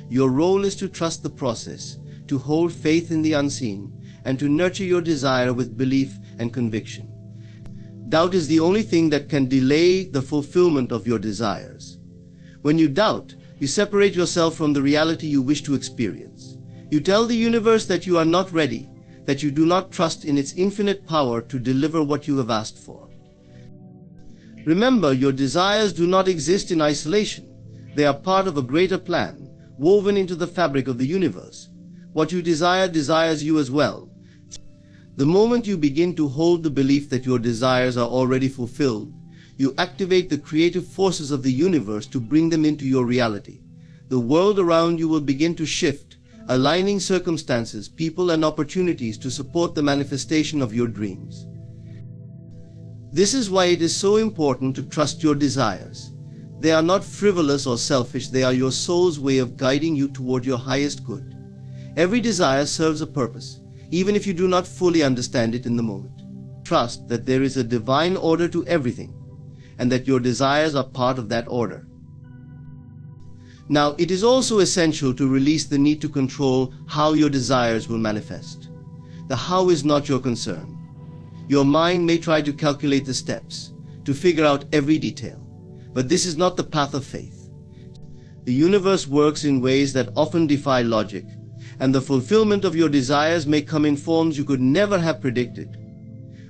B: Your role is to trust the process, to hold faith in the unseen, and to nurture your desire with belief and conviction. Doubt is the only thing that can delay the fulfillment of your desires. When you doubt, you separate yourself from the reality you wish to experience. You tell the universe that you are not ready, that you do not trust in its infinite power to deliver what you have asked for. Remember, your desires do not exist in isolation. They are part of a greater plan, woven into the fabric of the universe. What you desire desires you as well. The moment you begin to hold the belief that your desires are already fulfilled, you activate the creative forces of the universe to bring them into your reality. The world around you will begin to shift, aligning circumstances, people, and opportunities to support the manifestation of your dreams. This is why it is so important to trust your desires. They are not frivolous or selfish. They are your soul's way of guiding you toward your highest good. Every desire serves a purpose, even if you do not fully understand it in the moment. Trust that there is a divine order to everything, and that your desires are part of that order. Now, it is also essential to release the need to control how your desires will manifest. The how is not your concern. Your mind may try to calculate the steps, to figure out every detail, but this is not the path of faith. The universe works in ways that often defy logic, and the fulfillment of your desires may come in forms you could never have predicted.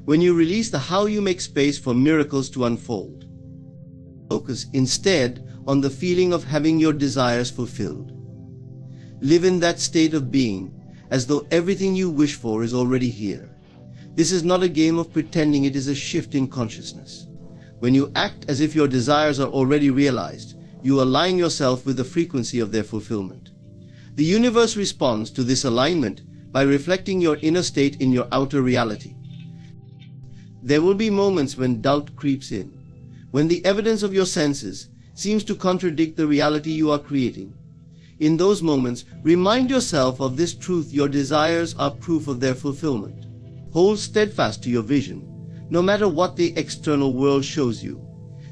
B: When you release the how, you make space for miracles to unfold. Focus instead on the feeling of having your desires fulfilled. Live in that state of being, as though everything you wish for is already here. This is not a game of pretending, it is a shift in consciousness. When you act as if your desires are already realized, you align yourself with the frequency of their fulfillment. The universe responds to this alignment by reflecting your inner state in your outer reality. There will be moments when doubt creeps in, when the evidence of your senses seems to contradict the reality you are creating. In those moments, remind yourself of this truth: your desires are proof of their fulfillment. Hold steadfast to your vision, no matter what the external world shows you.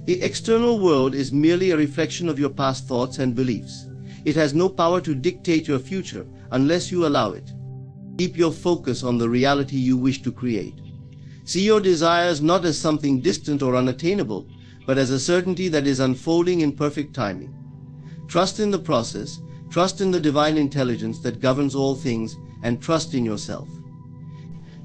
B: The external world is merely a reflection of your past thoughts and beliefs. It has no power to dictate your future unless you allow it. Keep your focus on the reality you wish to create. See your desires not as something distant or unattainable, but as a certainty that is unfolding in perfect timing. Trust in the process, trust in the divine intelligence that governs all things, and trust in yourself.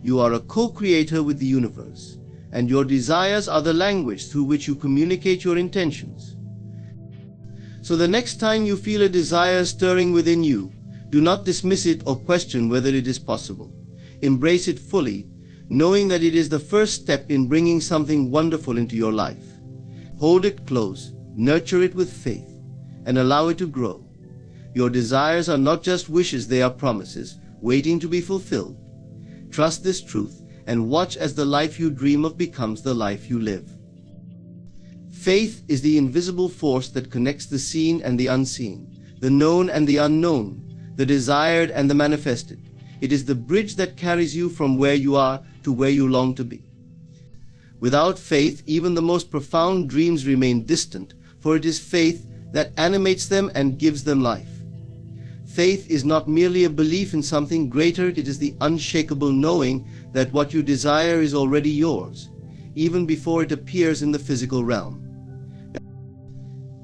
B: You are a co-creator with the universe, and your desires are the language through which you communicate your intentions. So the next time you feel a desire stirring within you, do not dismiss it or question whether it is possible. Embrace it fully, knowing that it is the first step in bringing something wonderful into your life. Hold it close, nurture it with faith, and allow it to grow. Your desires are not just wishes, they are promises, waiting to be fulfilled. Trust this truth and watch as the life you dream of becomes the life you live. Faith is the invisible force that connects the seen and the unseen, the known and the unknown, the desired and the manifested. It is the bridge that carries you from where you are to where you long to be. Without faith, even the most profound dreams remain distant, for it is faith that animates them and gives them life. Faith is not merely a belief in something greater, it is the unshakable knowing that what you desire is already yours, even before it appears in the physical realm.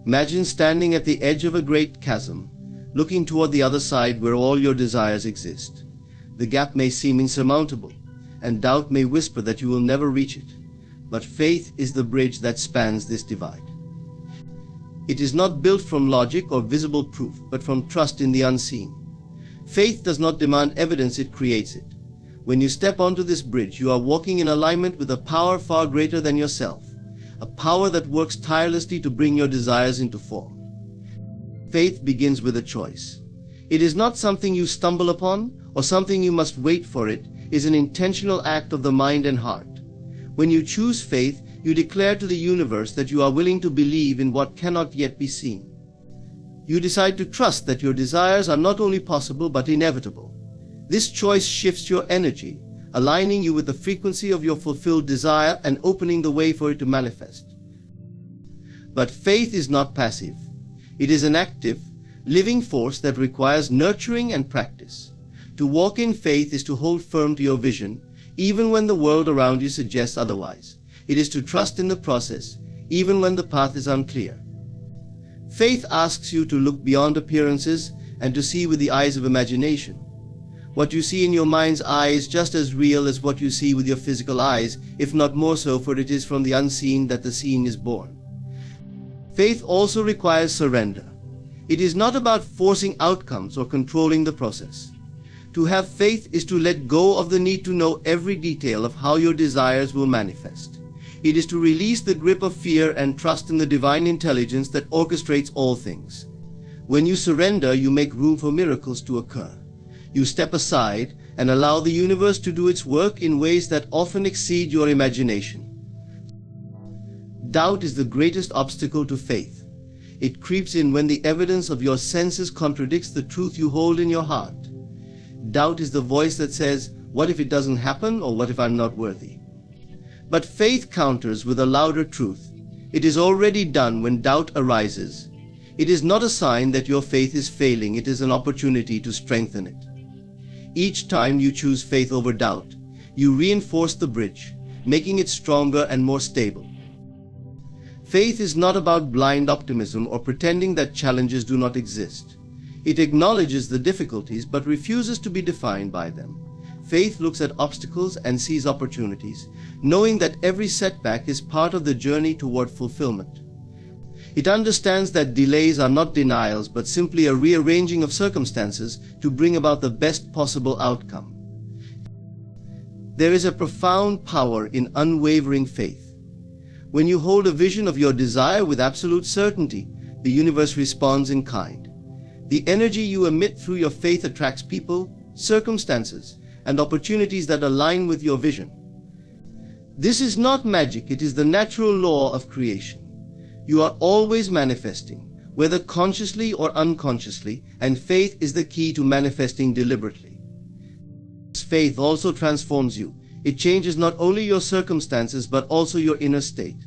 B: Imagine standing at the edge of a great chasm, looking toward the other side where all your desires exist. The gap may seem insurmountable, and doubt may whisper that you will never reach it, but faith is the bridge that spans this divide. It is not built from logic or visible proof, but from trust in the unseen. Faith does not demand evidence, it creates it. When you step onto this bridge, you are walking in alignment with a power far greater than yourself, a power that works tirelessly to bring your desires into form. Faith begins with a choice. It is not something you stumble upon or something you must wait for. It is an intentional act of the mind and heart. When you choose faith, you declare to the universe that you are willing to believe in what cannot yet be seen. You decide to trust that your desires are not only possible but inevitable. This choice shifts your energy, aligning you with the frequency of your fulfilled desire and opening the way for it to manifest. But faith is not passive. It is an active, living force that requires nurturing and practice. To walk in faith is to hold firm to your vision, even when the world around you suggests otherwise. It is to trust in the process, even when the path is unclear. Faith asks you to look beyond appearances and to see with the eyes of imagination. What you see in your mind's eye is just as real as what you see with your physical eyes, if not more so, for it is from the unseen that the seen is born. Faith also requires surrender. It is not about forcing outcomes or controlling the process. To have faith is to let go of the need to know every detail of how your desires will manifest. It is to release the grip of fear and trust in the divine intelligence that orchestrates all things. When you surrender, you make room for miracles to occur. You step aside and allow the universe to do its work in ways that often exceed your imagination. Doubt is the greatest obstacle to faith. It creeps in when the evidence of your senses contradicts the truth you hold in your heart. Doubt is the voice that says, "What if it doesn't happen?" or "What if I'm not worthy?" But faith counters with a louder truth. It is already done. When doubt arises, it is not a sign that your faith is failing, it is an opportunity to strengthen it. Each time you choose faith over doubt, you reinforce the bridge, making it stronger and more stable. Faith is not about blind optimism or pretending that challenges do not exist. It acknowledges the difficulties but refuses to be defined by them. Faith looks at obstacles and sees opportunities, knowing that every setback is part of the journey toward fulfillment. It understands that delays are not denials but simply a rearranging of circumstances to bring about the best possible outcome. There is a profound power in unwavering faith. When you hold a vision of your desire with absolute certainty, the universe responds in kind. The energy you emit through your faith attracts people, circumstances, and opportunities that align with your vision. This is not magic, it is the natural law of creation. You are always manifesting, whether consciously or unconsciously, and faith is the key to manifesting deliberately. Faith also transforms you. It changes not only your circumstances but also your inner state.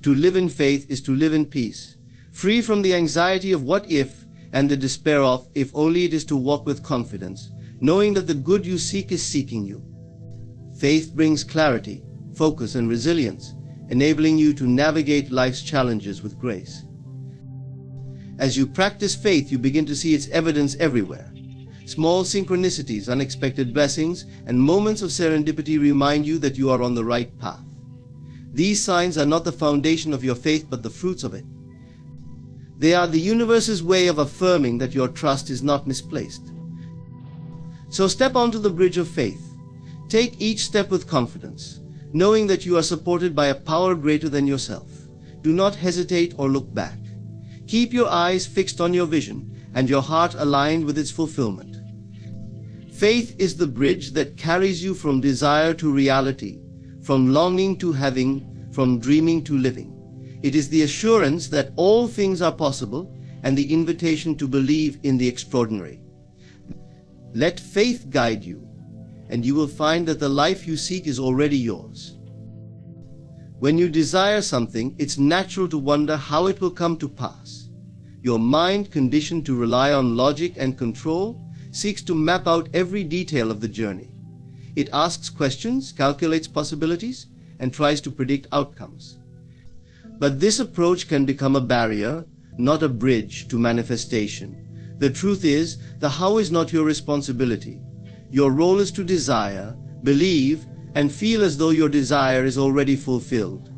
B: To live in faith is to live in peace, free from the anxiety of what if and the despair of if only. It is to walk with confidence, knowing that the good you seek is seeking you. Faith brings clarity, focus, and resilience, enabling you to navigate life's challenges with grace. As you practice faith, you begin to see its evidence everywhere. Small synchronicities, unexpected blessings, and moments of serendipity remind you that you are on the right path. These signs are not the foundation of your faith but the fruits of it. They are the universe's way of affirming that your trust is not misplaced. So step onto the bridge of faith. Take each step with confidence, knowing that you are supported by a power greater than yourself. Do not hesitate or look back. Keep your eyes fixed on your vision and your heart aligned with its fulfillment. Faith is the bridge that carries you from desire to reality, from longing to having, from dreaming to living. It is the assurance that all things are possible and the invitation to believe in the extraordinary. Let faith guide you, and you will find that the life you seek is already yours. When you desire something, it's natural to wonder how it will come to pass. Your mind, conditioned to rely on logic and control, seeks to map out every detail of the journey. It asks questions, calculates possibilities, and tries to predict outcomes. But this approach can become a barrier, not a bridge to manifestation. The truth is, the how is not your responsibility. Your role is to desire, believe, and feel as though your desire is already fulfilled.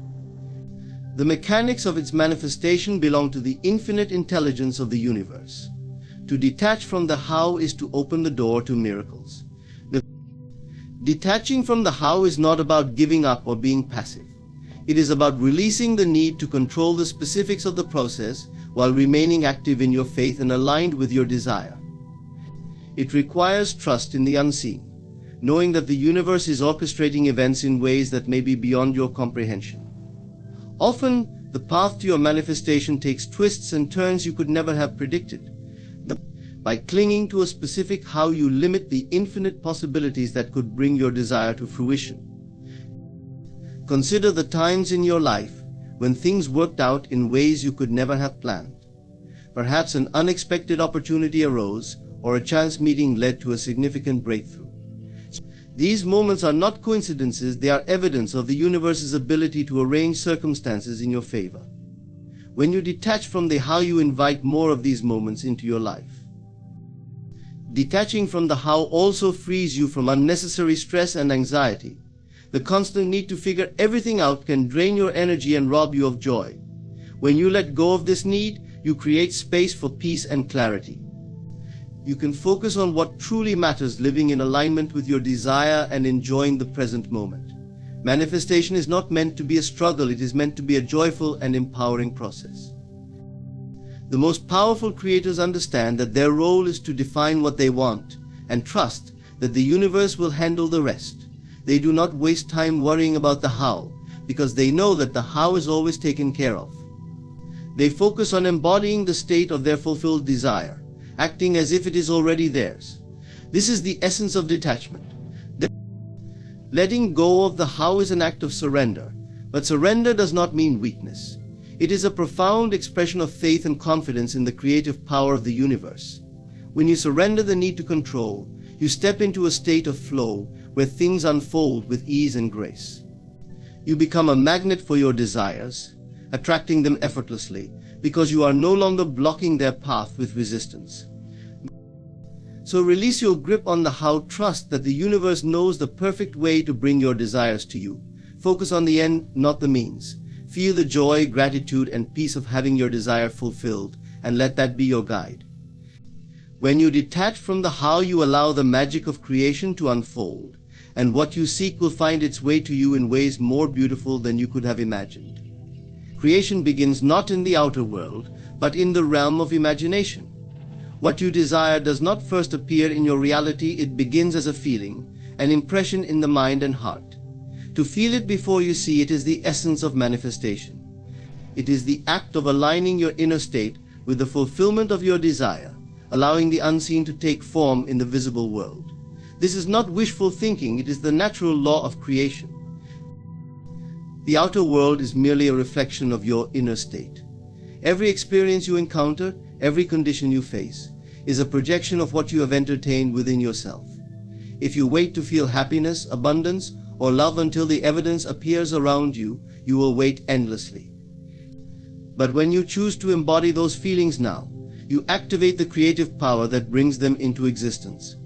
B: The mechanics of its manifestation belong to the infinite intelligence of the universe. To detach from the how is to open the door to miracles. Detaching from the how is not about giving up or being passive. It is about releasing the need to control the specifics of the process while remaining active in your faith and aligned with your desire. It requires trust in the unseen, knowing that the universe is orchestrating events in ways that may be beyond your comprehension. Often, the path to your manifestation takes twists and turns you could never have predicted. By clinging to a specific how, you limit the infinite possibilities that could bring your desire to fruition. Consider the times in your life when things worked out in ways you could never have planned. Perhaps an unexpected opportunity arose, or a chance meeting led to a significant breakthrough. These moments are not coincidences, they are evidence of the universe's ability to arrange circumstances in your favor. When you detach from the how, you invite more of these moments into your life. Detaching from the how also frees you from unnecessary stress and anxiety. The constant need to figure everything out can drain your energy and rob you of joy. When you let go of this need, you create space for peace and clarity. You can focus on what truly matters, living in alignment with your desire and enjoying the present moment. Manifestation is not meant to be a struggle, it is meant to be a joyful and empowering process. The most powerful creators understand that their role is to define what they want and trust that the universe will handle the rest. They do not waste time worrying about the how, because they know that the how is always taken care of. They focus on embodying the state of their fulfilled desire, acting as if it is already theirs. This is the essence of detachment. Letting go of the how is an act of surrender, but surrender does not mean weakness. It is a profound expression of faith and confidence in the creative power of the universe. When you surrender the need to control, you step into a state of flow where things unfold with ease and grace. You become a magnet for your desires, attracting them effortlessly, because you are no longer blocking their path with resistance. So release your grip on the how, trust that the universe knows the perfect way to bring your desires to you. Focus on the end, not the means. Feel the joy, gratitude, and peace of having your desire fulfilled, and let that be your guide. When you detach from the how, you allow the magic of creation to unfold, and what you seek will find its way to you in ways more beautiful than you could have imagined. Creation begins not in the outer world, but in the realm of imagination. What you desire does not first appear in your reality, it begins as a feeling, an impression in the mind and heart. To feel it before you see it is the essence of manifestation. It is the act of aligning your inner state with the fulfillment of your desire, allowing the unseen to take form in the visible world. This is not wishful thinking, it is the natural law of creation. The outer world is merely a reflection of your inner state. Every experience you encounter, every condition you face, is a projection of what you have entertained within yourself. If you wait to feel happiness, abundance, or love until the evidence appears around you, you will wait endlessly. But when you choose to embody those feelings now, you activate the creative power that brings them into existence.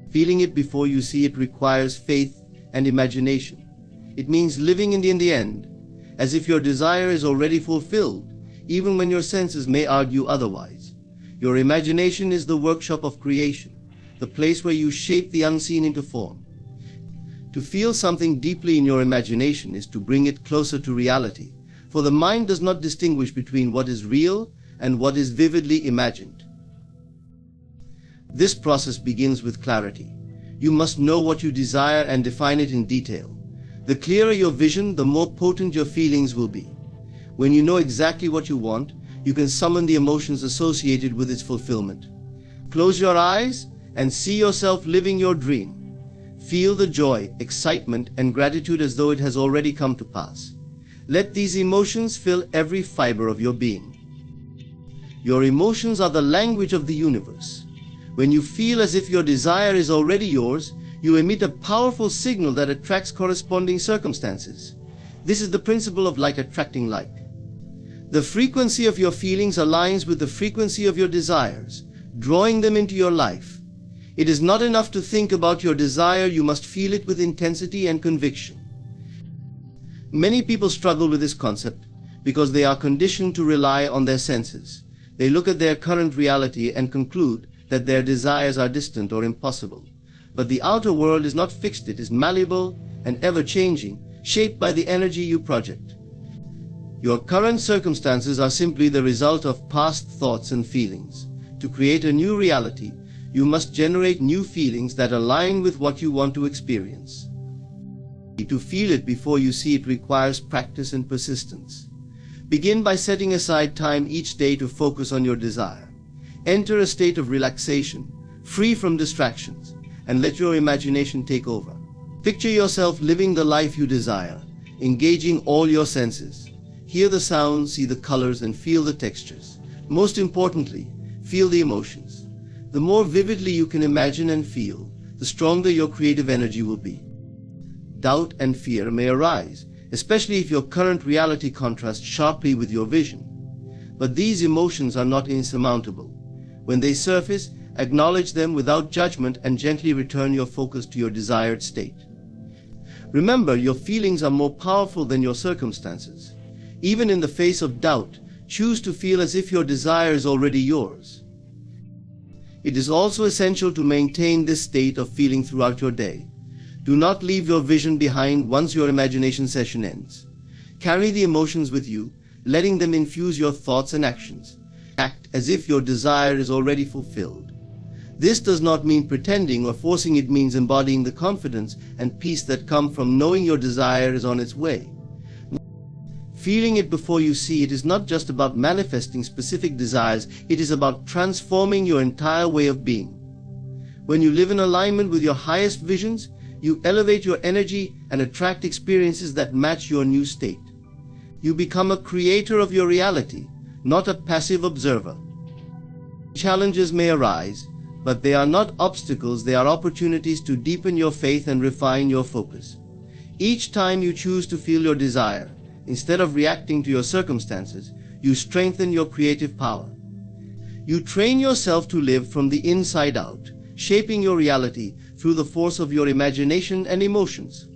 B: Feeling it before you see it requires faith and imagination. It means living in the end, as if your desire is already fulfilled, even when your senses may argue otherwise. Your imagination is the workshop of creation, the place where you shape the unseen into form. To feel something deeply in your imagination is to bring it closer to reality, for the mind does not distinguish between what is real and what is vividly imagined. This process begins with clarity. You must know what you desire and define it in detail. The clearer your vision, the more potent your feelings will be. When you know exactly what you want, you can summon the emotions associated with its fulfillment. Close your eyes and see yourself living your dream. Feel the joy, excitement, and gratitude as though it has already come to pass. Let these emotions fill every fiber of your being. Your emotions are the language of the universe. When you feel as if your desire is already yours, you emit a powerful signal that attracts corresponding circumstances. This is the principle of like attracting like. The frequency of your feelings aligns with the frequency of your desires, drawing them into your life. It is not enough to think about your desire, you must feel it with intensity and conviction. Many people struggle with this concept because they are conditioned to rely on their senses. They look at their current reality and conclude that their desires are distant or impossible. But the outer world is not fixed, it is malleable and ever-changing, shaped by the energy you project. Your current circumstances are simply the result of past thoughts and feelings. To create a new reality, you must generate new feelings that align with what you want to experience. To feel it before you see it requires practice and persistence. Begin by setting aside time each day to focus on your desire. Enter a state of relaxation, free from distractions, and let your imagination take over. Picture yourself living the life you desire, engaging all your senses. Hear the sounds, see the colors, and feel the textures. Most importantly, feel the emotions. The more vividly you can imagine and feel, the stronger your creative energy will be. Doubt and fear may arise, especially if your current reality contrasts sharply with your vision. But these emotions are not insurmountable. When they surface, acknowledge them without judgment and gently return your focus to your desired state. Remember, your feelings are more powerful than your circumstances. Even in the face of doubt, choose to feel as if your desire is already yours. It is also essential to maintain this state of feeling throughout your day. Do not leave your vision behind once your imagination session ends. Carry the emotions with you, letting them infuse your thoughts and actions. Act as if your desire is already fulfilled. This does not mean pretending or forcing, it means embodying the confidence and peace that come from knowing your desire is on its way. Feeling it before you see it is not just about manifesting specific desires, it is about transforming your entire way of being. When you live in alignment with your highest visions, you elevate your energy and attract experiences that match your new state. You become a creator of your reality, not a passive observer. Challenges may arise, but they are not obstacles, they are opportunities to deepen your faith and refine your focus. Each time you choose to feel your desire, instead of reacting to your circumstances, you strengthen your creative power. You train yourself to live from the inside out, shaping your reality through the force of your imagination and emotions.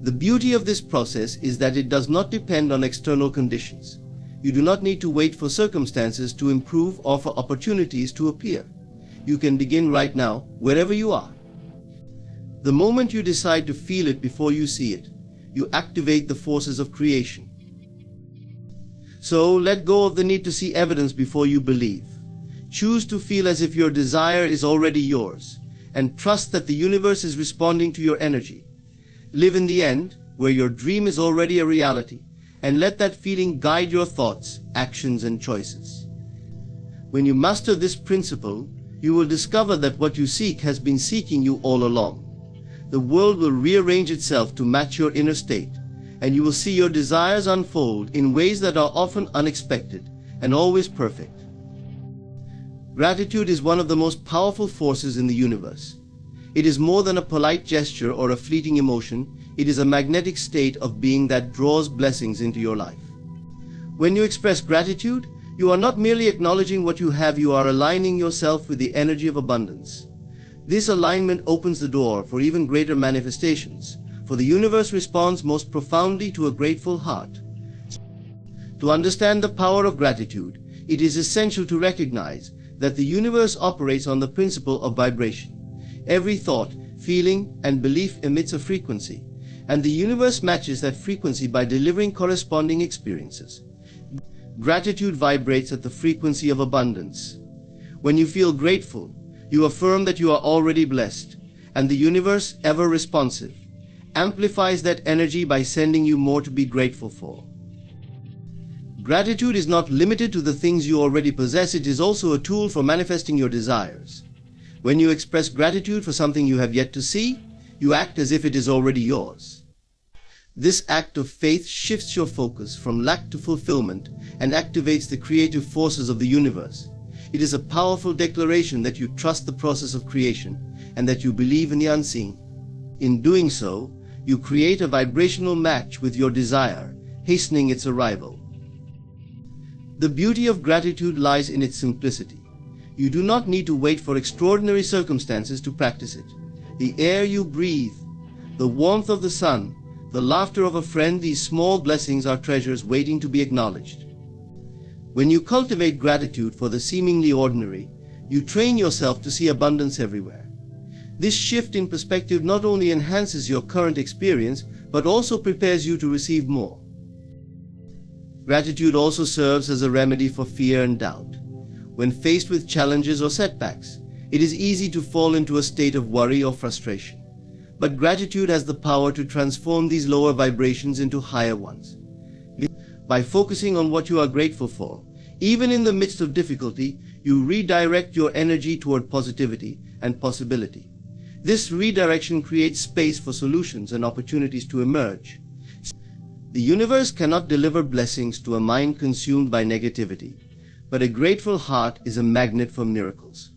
B: The beauty of this process is that it does not depend on external conditions. You do not need to wait for circumstances to improve or for opportunities to appear. You can begin right now, wherever you are. The moment you decide to feel it before you see it, you activate the forces of creation. So let go of the need to see evidence before you believe. Choose to feel as if your desire is already yours, and trust that the universe is responding to your energy. Live in the end, where your dream is already a reality, and let that feeling guide your thoughts, actions, and choices. When you master this principle, you will discover that what you seek has been seeking you all along. The world will rearrange itself to match your inner state, and you will see your desires unfold in ways that are often unexpected and always perfect. Gratitude is one of the most powerful forces in the universe. It is more than a polite gesture or a fleeting emotion. It is a magnetic state of being that draws blessings into your life. When you express gratitude, you are not merely acknowledging what you have, you are aligning yourself with the energy of abundance. This alignment opens the door for even greater manifestations, for the universe responds most profoundly to a grateful heart. To understand the power of gratitude, it is essential to recognize that the universe operates on the principle of vibration. Every thought, feeling, and belief emits a frequency, and the universe matches that frequency by delivering corresponding experiences. Gratitude vibrates at the frequency of abundance. When you feel grateful, you affirm that you are already blessed, and the universe, ever responsive, amplifies that energy by sending you more to be grateful for. Gratitude is not limited to the things you already possess, it is also a tool for manifesting your desires. When you express gratitude for something you have yet to see, you act as if it is already yours. This act of faith shifts your focus from lack to fulfillment and activates the creative forces of the universe. It is a powerful declaration that you trust the process of creation and that you believe in the unseen. In doing so, you create a vibrational match with your desire, hastening its arrival. The beauty of gratitude lies in its simplicity. You do not need to wait for extraordinary circumstances to practice it. The air you breathe, the warmth of the sun, the laughter of a friend, these small blessings are treasures waiting to be acknowledged. When you cultivate gratitude for the seemingly ordinary, you train yourself to see abundance everywhere. This shift in perspective not only enhances your current experience, but also prepares you to receive more. Gratitude also serves as a remedy for fear and doubt. When faced with challenges or setbacks, it is easy to fall into a state of worry or frustration. But gratitude has the power to transform these lower vibrations into higher ones. By focusing on what you are grateful for, even in the midst of difficulty, you redirect your energy toward positivity and possibility. This redirection creates space for solutions and opportunities to emerge. The universe cannot deliver blessings to a mind consumed by negativity, but a grateful heart is a magnet for miracles.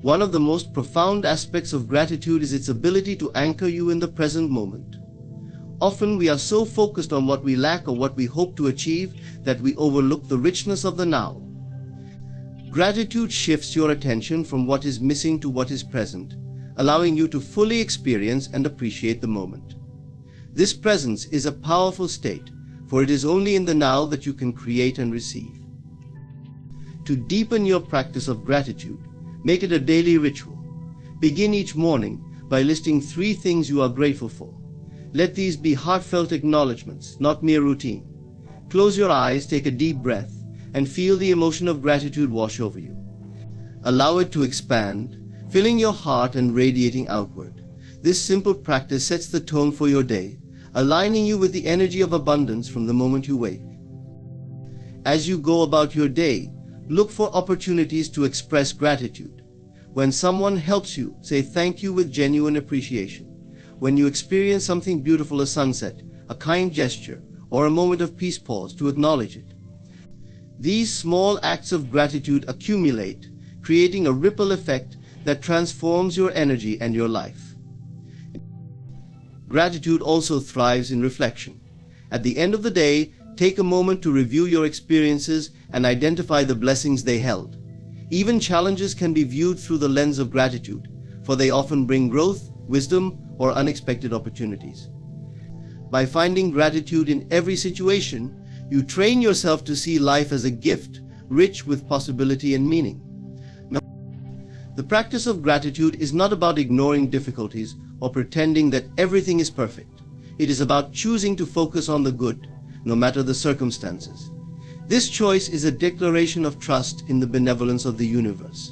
B: One of the most profound aspects of gratitude is its ability to anchor you in the present moment. Often we are so focused on what we lack or what we hope to achieve that we overlook the richness of the now. Gratitude shifts your attention from what is missing to what is present, allowing you to fully experience and appreciate the moment. This presence is a powerful state, for it is only in the now that you can create and receive. To deepen your practice of gratitude, make it a daily ritual. Begin each morning by listing 3 things you are grateful for. Let these be heartfelt acknowledgements, not mere routine. Close your eyes, take a deep breath, and feel the emotion of gratitude wash over you. Allow it to expand, filling your heart and radiating outward. This simple practice sets the tone for your day, aligning you with the energy of abundance from the moment you wake. As you go about your day, look for opportunities to express gratitude. When someone helps you, say thank you with genuine appreciation. When you experience something beautiful, a sunset, a kind gesture, or a moment of peace, pause to acknowledge it. These small acts of gratitude accumulate, creating a ripple effect that transforms your energy and your life. Gratitude also thrives in reflection. At the end of the day, take a moment to review your experiences and identify the blessings they held. Even challenges can be viewed through the lens of gratitude, for they often bring growth, wisdom, or unexpected opportunities. By finding gratitude in every situation, you train yourself to see life as a gift, rich with possibility and meaning. The practice of gratitude is not about ignoring difficulties or pretending that everything is perfect. It is about choosing to focus on the good, no matter the circumstances. This choice is a declaration of trust in the benevolence of the universe.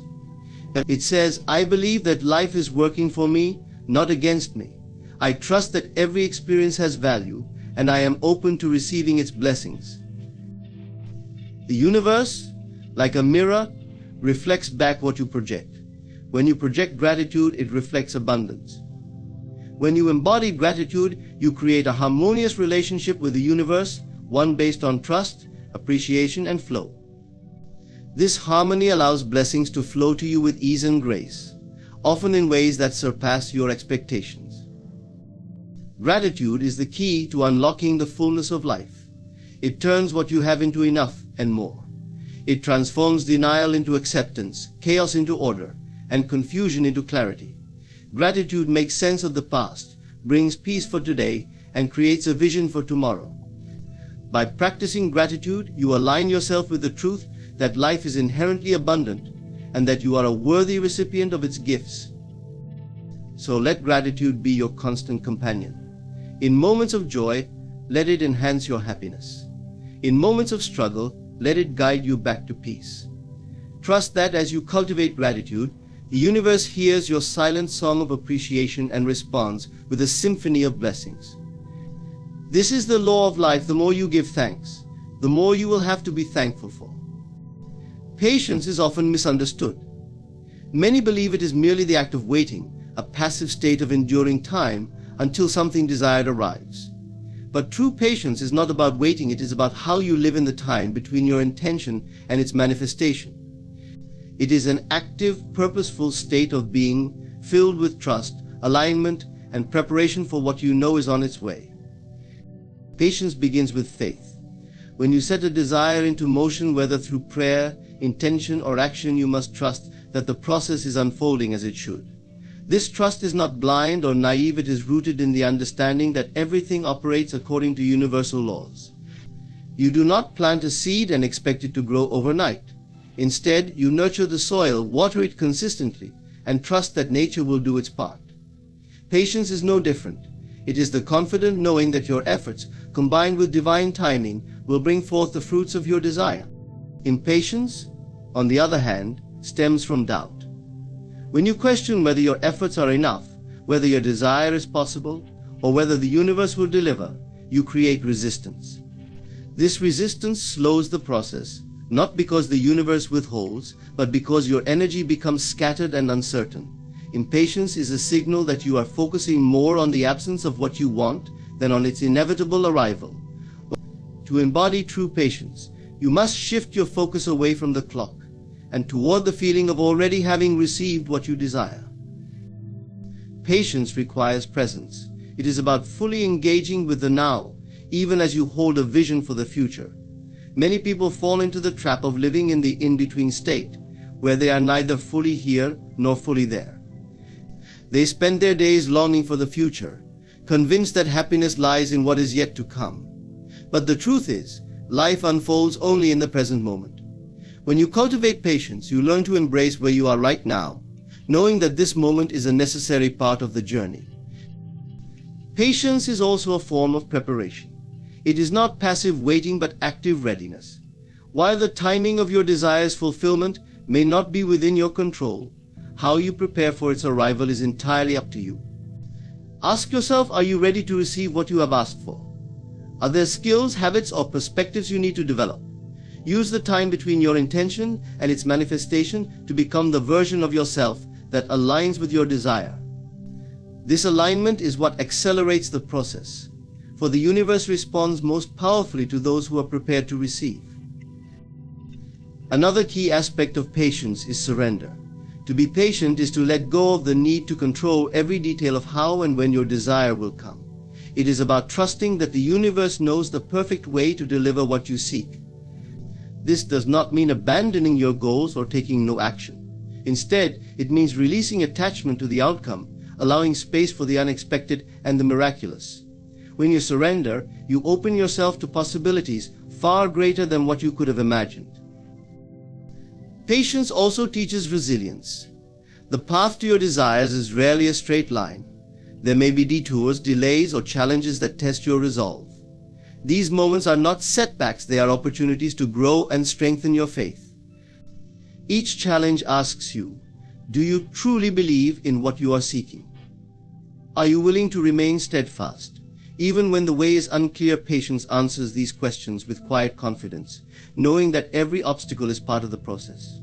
B: It says, I believe that life is working for me, not against me. I trust that every experience has value, and I am open to receiving its blessings. The universe, like a mirror, reflects back what you project. When you project gratitude, it reflects abundance. When you embody gratitude, you create a harmonious relationship with the universe, one based on trust, appreciation, and flow. This harmony allows blessings to flow to you with ease and grace, often in ways that surpass your expectations. Gratitude is the key to unlocking the fullness of life. It turns what you have into enough and more. It transforms denial into acceptance, chaos into order, and confusion into clarity. Gratitude makes sense of the past, brings peace for today, and creates a vision for tomorrow. By practicing gratitude, you align yourself with the truth that life is inherently abundant and that you are a worthy recipient of its gifts. So let gratitude be your constant companion. In moments of joy, let it enhance your happiness. In moments of struggle, let it guide you back to peace. Trust that as you cultivate gratitude, the universe hears your silent song of appreciation and responds with a symphony of blessings. This is the law of life. The more you give thanks, the more you will have to be thankful for. Patience is often misunderstood. Many believe it is merely the act of waiting, a passive state of enduring time until something desired arrives. But true patience is not about waiting, it is about how you live in the time between your intention and its manifestation. It is an active, purposeful state of being filled with trust, alignment, and preparation for what you know is on its way. Patience begins with faith. When you set a desire into motion, whether through prayer, intention, or action, you must trust that the process is unfolding as it should. This trust is not blind or naive, it is rooted in the understanding that everything operates according to universal laws. You do not plant a seed and expect it to grow overnight. Instead, you nurture the soil, water it consistently, and trust that nature will do its part. Patience is no different. It is the confident knowing that your efforts, combined with divine timing, will bring forth the fruits of your desire. Impatience, on the other hand, stems from doubt. When you question whether your efforts are enough, whether your desire is possible, or whether the universe will deliver, you create resistance. This resistance slows the process, not because the universe withholds, but because your energy becomes scattered and uncertain. Impatience is a signal that you are focusing more on the absence of what you want than on its inevitable arrival. To embody true patience, you must shift your focus away from the clock and toward the feeling of already having received what you desire. Patience requires presence. It is about fully engaging with the now, even as you hold a vision for the future. Many people fall into the trap of living in the in-between state, where they are neither fully here nor fully there. They spend their days longing for the future, convinced that happiness lies in what is yet to come. But the truth is, life unfolds only in the present moment. When you cultivate patience, you learn to embrace where you are right now, knowing that this moment is a necessary part of the journey. Patience is also a form of preparation. It is not passive waiting but active readiness. While the timing of your desire's fulfillment may not be within your control, how you prepare for its arrival is entirely up to you. Ask yourself, are you ready to receive what you have asked for? Are there skills, habits, or perspectives you need to develop? Use the time between your intention and its manifestation to become the version of yourself that aligns with your desire. This alignment is what accelerates the process, for the universe responds most powerfully to those who are prepared to receive. Another key aspect of patience is surrender. To be patient is to let go of the need to control every detail of how and when your desire will come. It is about trusting that the universe knows the perfect way to deliver what you seek. This does not mean abandoning your goals or taking no action. Instead, it means releasing attachment to the outcome, allowing space for the unexpected and the miraculous. When you surrender, you open yourself to possibilities far greater than what you could have imagined. Patience also teaches resilience. The path to your desires is rarely a straight line. There may be detours, delays, or challenges that test your resolve. These moments are not setbacks, they are opportunities to grow and strengthen your faith. Each challenge asks you, do you truly believe in what you are seeking? Are you willing to remain steadfast? Even when the way is unclear, patience answers these questions with quiet confidence, knowing that every obstacle is part of the process.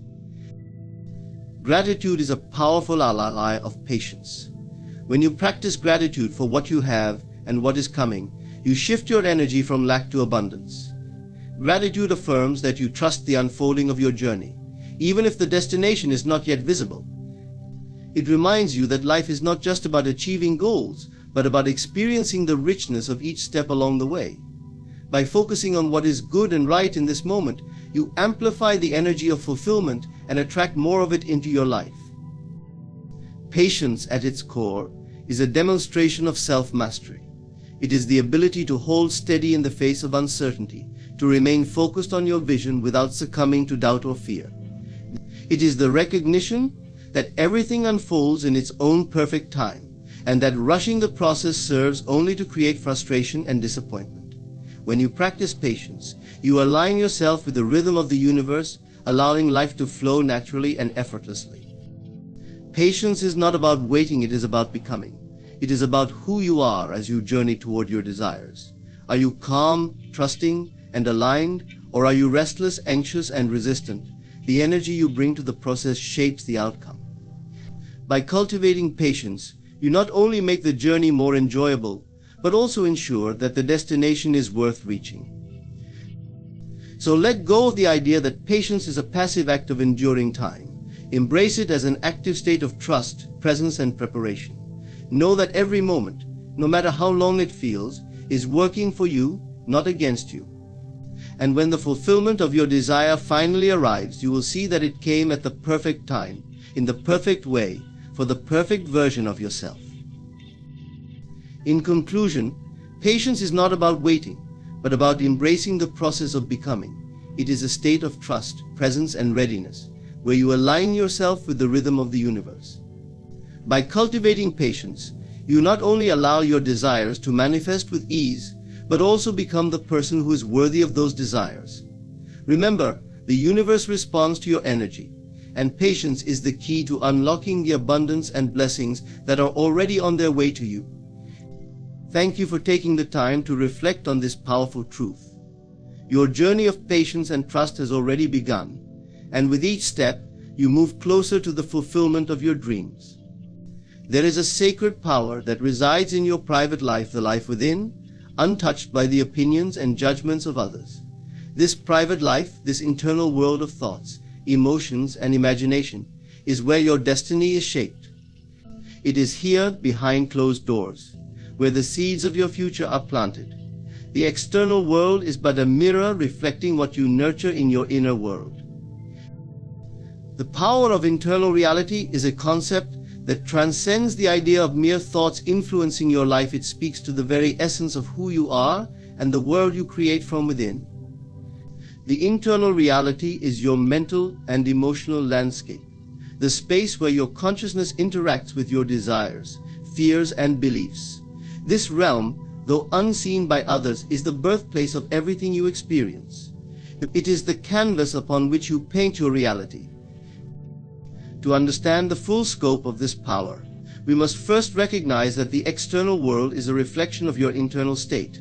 B: Gratitude is a powerful ally of patience. When you practice gratitude for what you have and what is coming, you shift your energy from lack to abundance. Gratitude affirms that you trust the unfolding of your journey, even if the destination is not yet visible. It reminds you that life is not just about achieving goals, but about experiencing the richness of each step along the way. By focusing on what is good and right in this moment, you amplify the energy of fulfillment and attract more of it into your life. Patience, at its core, is a demonstration of self-mastery. It is the ability to hold steady in the face of uncertainty, to remain focused on your vision without succumbing to doubt or fear. It is the recognition that everything unfolds in its own perfect time, and that rushing the process serves only to create frustration and disappointment. When you practice patience, you align yourself with the rhythm of the universe, allowing life to flow naturally and effortlessly. Patience is not about waiting, it is about becoming. It is about who you are as you journey toward your desires. Are you calm, trusting, and aligned, or are you restless, anxious, and resistant? The energy you bring to the process shapes the outcome. By cultivating patience, you not only make the journey more enjoyable, but also ensure that the destination is worth reaching. So let go of the idea that patience is a passive act of enduring time. Embrace it as an active state of trust, presence, and preparation. Know that every moment, no matter how long it feels, is working for you, not against you. And when the fulfillment of your desire finally arrives, you will see that it came at the perfect time, in the perfect way, for the perfect version of yourself. In conclusion, patience is not about waiting, but about embracing the process of becoming. It is a state of trust, presence, and readiness, where you align yourself with the rhythm of the universe. By cultivating patience, you not only allow your desires to manifest with ease, but also become the person who is worthy of those desires. Remember, the universe responds to your energy, and patience is the key to unlocking the abundance and blessings that are already on their way to you. Thank you for taking the time to reflect on this powerful truth. Your journey of patience and trust has already begun, and with each step, you move closer to the fulfillment of your dreams. There is a sacred power that resides in your private life, the life within, untouched by the opinions and judgments of others. This private life, this internal world of thoughts, emotions, and imagination, is where your destiny is shaped. It is here, behind closed doors, where the seeds of your future are planted. The external world is but a mirror reflecting what you nurture in your inner world. The power of internal reality is a concept that transcends the idea of mere thoughts influencing your life. It speaks to the very essence of who you are and the world you create from within. The internal reality is your mental and emotional landscape, the space where your consciousness interacts with your desires, fears, and beliefs. This realm, though unseen by others, is the birthplace of everything you experience. It is the canvas upon which you paint your reality. To understand the full scope of this power, we must first recognize that the external world is a reflection of your internal state.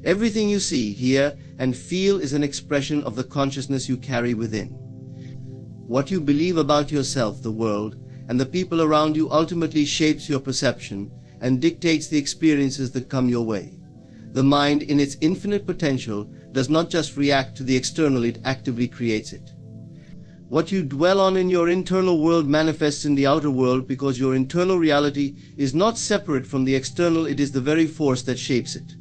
B: Everything you see, hear, and feel is an expression of the consciousness you carry within. What you believe about yourself, the world, and the people around you ultimately shapes your perception and dictates the experiences that come your way. The mind, in its infinite potential, does not just react to the external, it actively creates it. What you dwell on in your internal world manifests in the outer world, because your internal reality is not separate from the external, it is the very force that shapes it.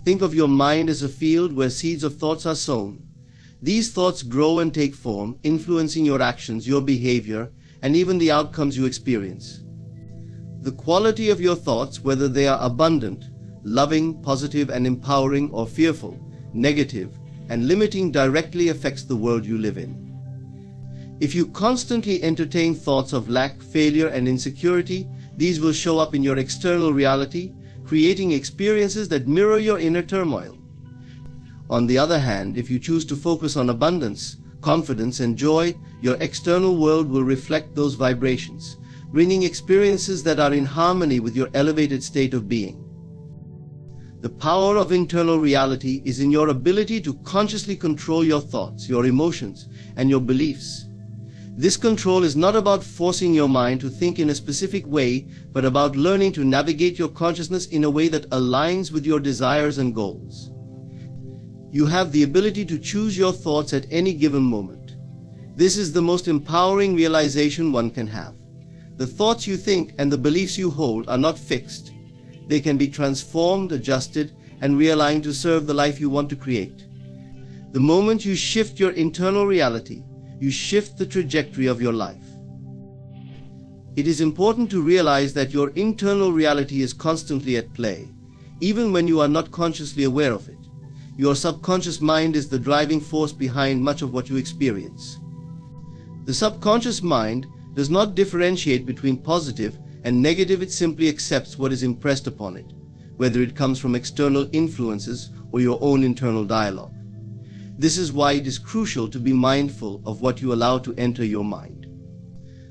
B: Think of your mind as a field where seeds of thoughts are sown. These thoughts grow and take form, influencing your actions, your behavior, and even the outcomes you experience. The quality of your thoughts, whether they are abundant, loving, positive, and empowering, or fearful, negative, and limiting, directly affects the world you live in. If you constantly entertain thoughts of lack, failure, and insecurity, these will show up in your external reality, creating experiences that mirror your inner turmoil. On the other hand, if you choose to focus on abundance, confidence, and joy, your external world will reflect those vibrations, bringing experiences that are in harmony with your elevated state of being. The power of internal reality is in your ability to consciously control your thoughts, your emotions, and your beliefs. This control is not about forcing your mind to think in a specific way, but about learning to navigate your consciousness in a way that aligns with your desires and goals. You have the ability to choose your thoughts at any given moment. This is the most empowering realization one can have. The thoughts you think and the beliefs you hold are not fixed. They can be transformed, adjusted, and realigned to serve the life you want to create. The moment you shift your internal reality, you shift the trajectory of your life. It is important to realize that your internal reality is constantly at play, even when you are not consciously aware of it. Your subconscious mind is the driving force behind much of what you experience. The subconscious mind does not differentiate between positive and negative. It simply accepts what is impressed upon it, whether it comes from external influences or your own internal dialogue. This is why it is crucial to be mindful of what you allow to enter your mind.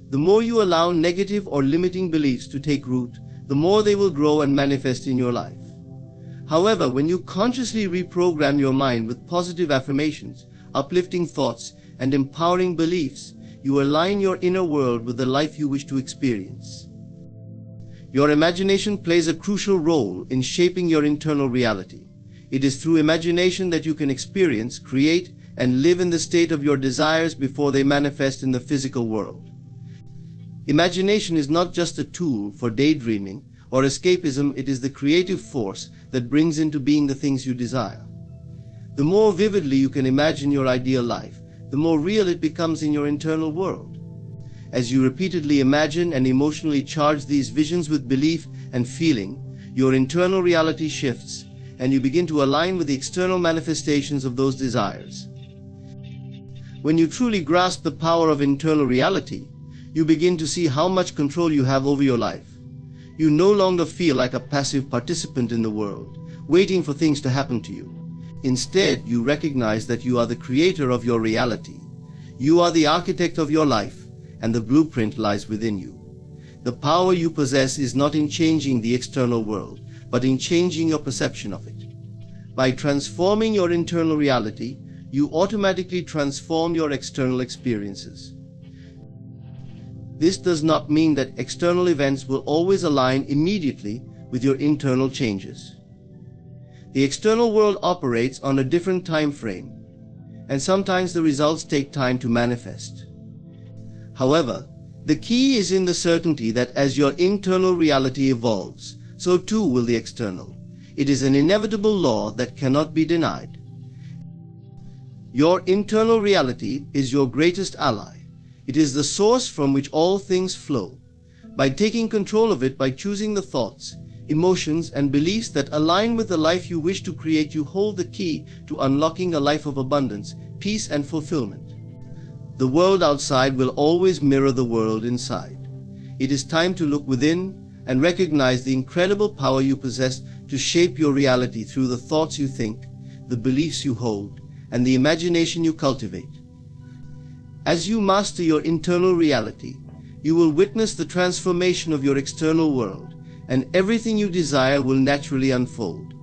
B: The more you allow negative or limiting beliefs to take root, the more they will grow and manifest in your life. However, when you consciously reprogram your mind with positive affirmations, uplifting thoughts, and empowering beliefs, you align your inner world with the life you wish to experience. Your imagination plays a crucial role in shaping your internal reality. It is through imagination that you can experience, create, and live in the state of your desires before they manifest in the physical world. Imagination is not just a tool for daydreaming or escapism. It is the creative force that brings into being the things you desire. The more vividly you can imagine your ideal life, the more real it becomes in your internal world. As you repeatedly imagine and emotionally charge these visions with belief and feeling, your internal reality shifts, and you begin to align with the external manifestations of those desires. When you truly grasp the power of internal reality, you begin to see how much control you have over your life. You no longer feel like a passive participant in the world, waiting for things to happen to you. Instead, you recognize that you are the creator of your reality. You are the architect of your life, and the blueprint lies within you. The power you possess is not in changing the external world, but in changing your perception of it. By transforming your internal reality, you automatically transform your external experiences. This does not mean that external events will always align immediately with your internal changes. The external world operates on a different time frame, and sometimes the results take time to manifest. However, the key is in the certainty that as your internal reality evolves, so too will the external. It is an inevitable law that cannot be denied. Your internal reality is your greatest ally. It is the source from which all things flow. By taking control of it, by choosing the thoughts, emotions, and beliefs that align with the life you wish to create, you hold the key to unlocking a life of abundance, peace, and fulfillment. The world outside will always mirror the world inside. It is time to look within and recognize the incredible power you possess to shape your reality through the thoughts you think, the beliefs you hold, and the imagination you cultivate. As you master your internal reality, you will witness the transformation of your external world, and everything you desire will naturally unfold.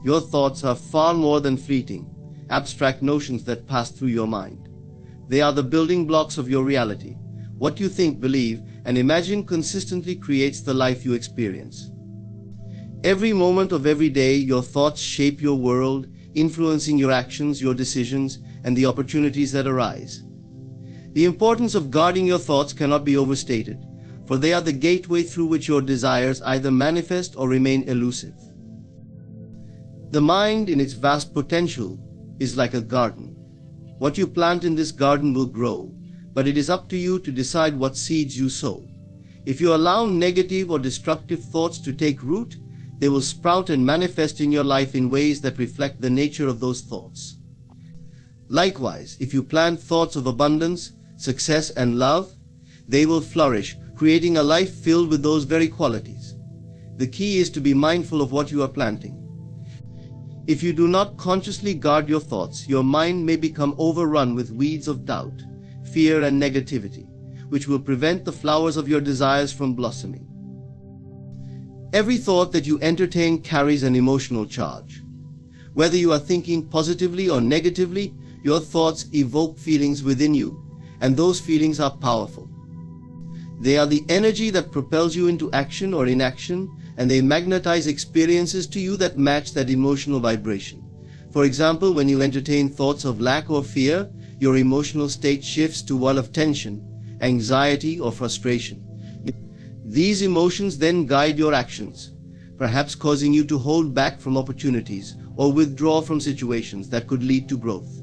B: Your thoughts are far more than fleeting, abstract notions that pass through your mind. They are the building blocks of your reality. What you think, believe, and imagine consistently creates the life you experience. Every moment of every day, your thoughts shape your world, influencing your actions, your decisions, and the opportunities that arise. The importance of guarding your thoughts cannot be overstated, for they are the gateway through which your desires either manifest or remain elusive. The mind, in its vast potential, is like a garden. What you plant in this garden will grow, but it is up to you to decide what seeds you sow. If you allow negative or destructive thoughts to take root, they will sprout and manifest in your life in ways that reflect the nature of those thoughts. Likewise, if you plant thoughts of abundance, success, and love, they will flourish, creating a life filled with those very qualities. The key is to be mindful of what you are planting. If you do not consciously guard your thoughts, your mind may become overrun with weeds of doubt, fear, and negativity, which will prevent the flowers of your desires from blossoming. Every thought that you entertain carries an emotional charge. Whether you are thinking positively or negatively, your thoughts evoke feelings within you, and those feelings are powerful. They are the energy that propels you into action or inaction, and they magnetize experiences to you that match that emotional vibration. For example, when you entertain thoughts of lack or fear, your emotional state shifts to one of tension, anxiety, or frustration. These emotions then guide your actions, perhaps causing you to hold back from opportunities or withdraw from situations that could lead to growth.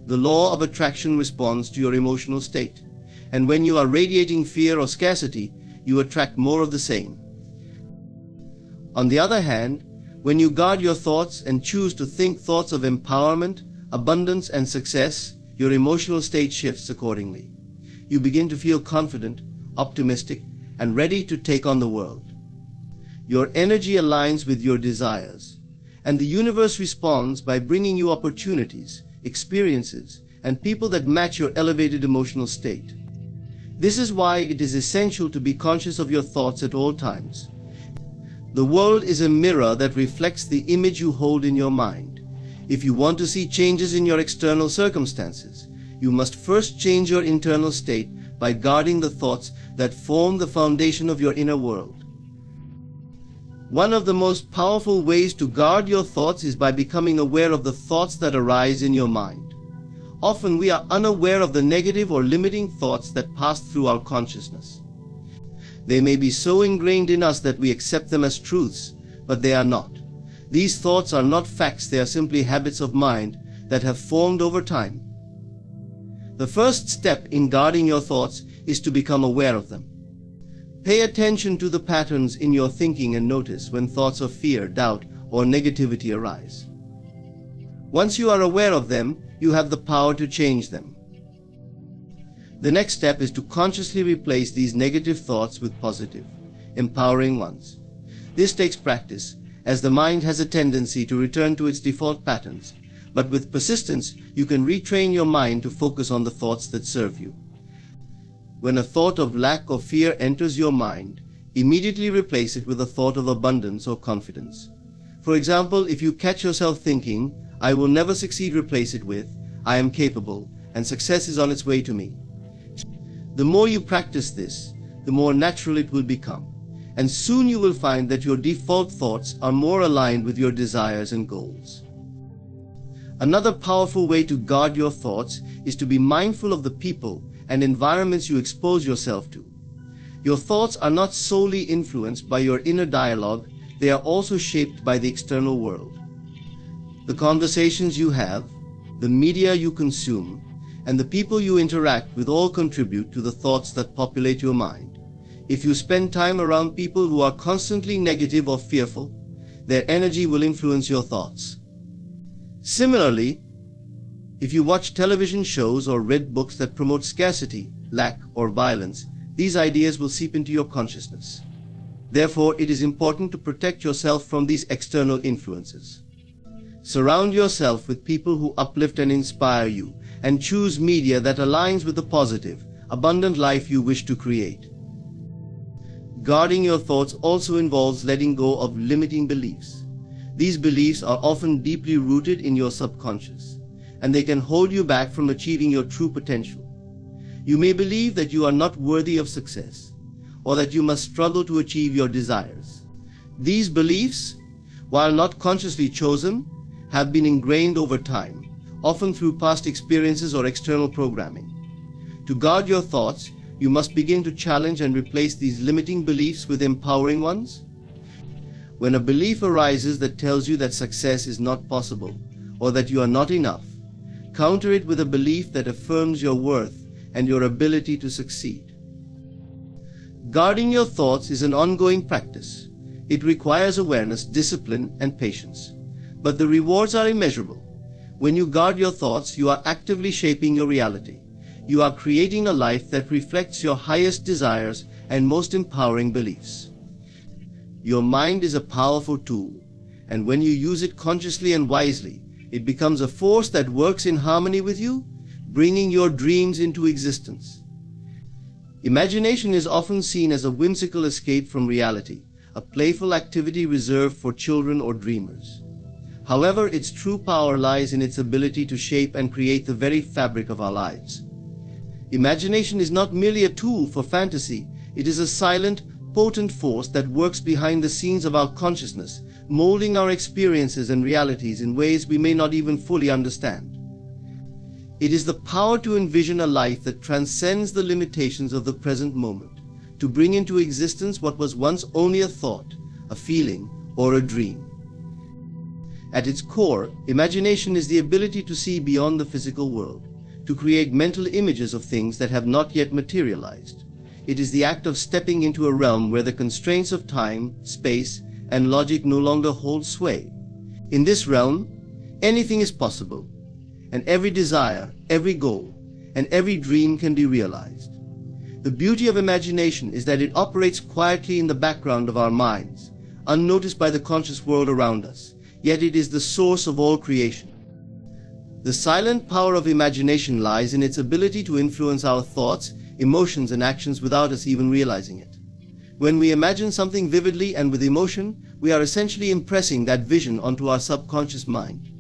B: The law of attraction responds to your emotional state, and when you are radiating fear or scarcity, you attract more of the same. On the other hand, when you guard your thoughts and choose to think thoughts of empowerment, abundance, and success, your emotional state shifts accordingly. You begin to feel confident, optimistic, and ready to take on the world. Your energy aligns with your desires, and the universe responds by bringing you opportunities, experiences, and people that match your elevated emotional state. This is why it is essential to be conscious of your thoughts at all times. The world is a mirror that reflects the image you hold in your mind. If you want to see changes in your external circumstances, you must first change your internal state by guarding the thoughts that form the foundation of your inner world. One of the most powerful ways to guard your thoughts is by becoming aware of the thoughts that arise in your mind. Often we are unaware of the negative or limiting thoughts that pass through our consciousness. They may be so ingrained in us that we accept them as truths, but they are not. These thoughts are not facts, they are simply habits of mind that have formed over time. The first step in guarding your thoughts is to become aware of them. Pay attention to the patterns in your thinking and notice when thoughts of fear, doubt, or negativity arise. Once you are aware of them, you have the power to change them. The next step is to consciously replace these negative thoughts with positive, empowering ones. This takes practice, as the mind has a tendency to return to its default patterns, but with persistence, you can retrain your mind to focus on the thoughts that serve you. When a thought of lack or fear enters your mind, immediately replace it with a thought of abundance or confidence. For example, if you catch yourself thinking, "I will never succeed," replace it with, "I am capable, and success is on its way to me." The more you practice this, the more natural it will become, and soon you will find that your default thoughts are more aligned with your desires and goals. Another powerful way to guard your thoughts is to be mindful of the people and environments you expose yourself to. Your thoughts are not solely influenced by your inner dialogue, they are also shaped by the external world. The conversations you have, the media you consume, and the people you interact with all contribute to the thoughts that populate your mind. If you spend time around people who are constantly negative or fearful, their energy will influence your thoughts. Similarly, if you watch television shows or read books that promote scarcity, lack, or violence, these ideas will seep into your consciousness. Therefore, it is important to protect yourself from these external influences. Surround yourself with people who uplift and inspire you, and choose media that aligns with the positive, abundant life you wish to create. Guarding your thoughts also involves letting go of limiting beliefs. These beliefs are often deeply rooted in your subconscious, and they can hold you back from achieving your true potential. You may believe that you are not worthy of success, or that you must struggle to achieve your desires. These beliefs, while not consciously chosen, have been ingrained over time, often through past experiences or external programming. To guard your thoughts, you must begin to challenge and replace these limiting beliefs with empowering ones. When a belief arises that tells you that success is not possible, or that you are not enough, counter it with a belief that affirms your worth and your ability to succeed. Guarding your thoughts is an ongoing practice. It requires awareness, discipline, and patience. But the rewards are immeasurable. When you guard your thoughts, you are actively shaping your reality. you are creating a life that reflects your highest desires and most empowering beliefs. Your mind is a powerful tool, and when you use it consciously and wisely, it becomes a force that works in harmony with you, bringing your dreams into existence. Imagination is often seen as a whimsical escape from reality, a playful activity reserved for children or dreamers. However, its true power lies in its ability to shape and create the very fabric of our lives. Imagination is not merely a tool for fantasy, it is a silent, potent force that works behind the scenes of our consciousness, molding our experiences and realities in ways we may not even fully understand. It is the power to envision a life that transcends the limitations of the present moment, to bring into existence what was once only a thought, a feeling, or a dream. At its core, imagination is the ability to see beyond the physical world, to create mental images of things that have not yet materialized. It is the act of stepping into a realm where the constraints of time, space, and logic no longer hold sway. In this realm, anything is possible, and every desire, every goal, and every dream can be realized. The beauty of imagination is that it operates quietly in the background of our minds, unnoticed by the conscious world around us, yet it is the source of all creation. The silent power of imagination lies in its ability to influence our thoughts, emotions, and actions without us even realizing it. When we imagine something vividly and with emotion, we are essentially impressing that vision onto our subconscious mind.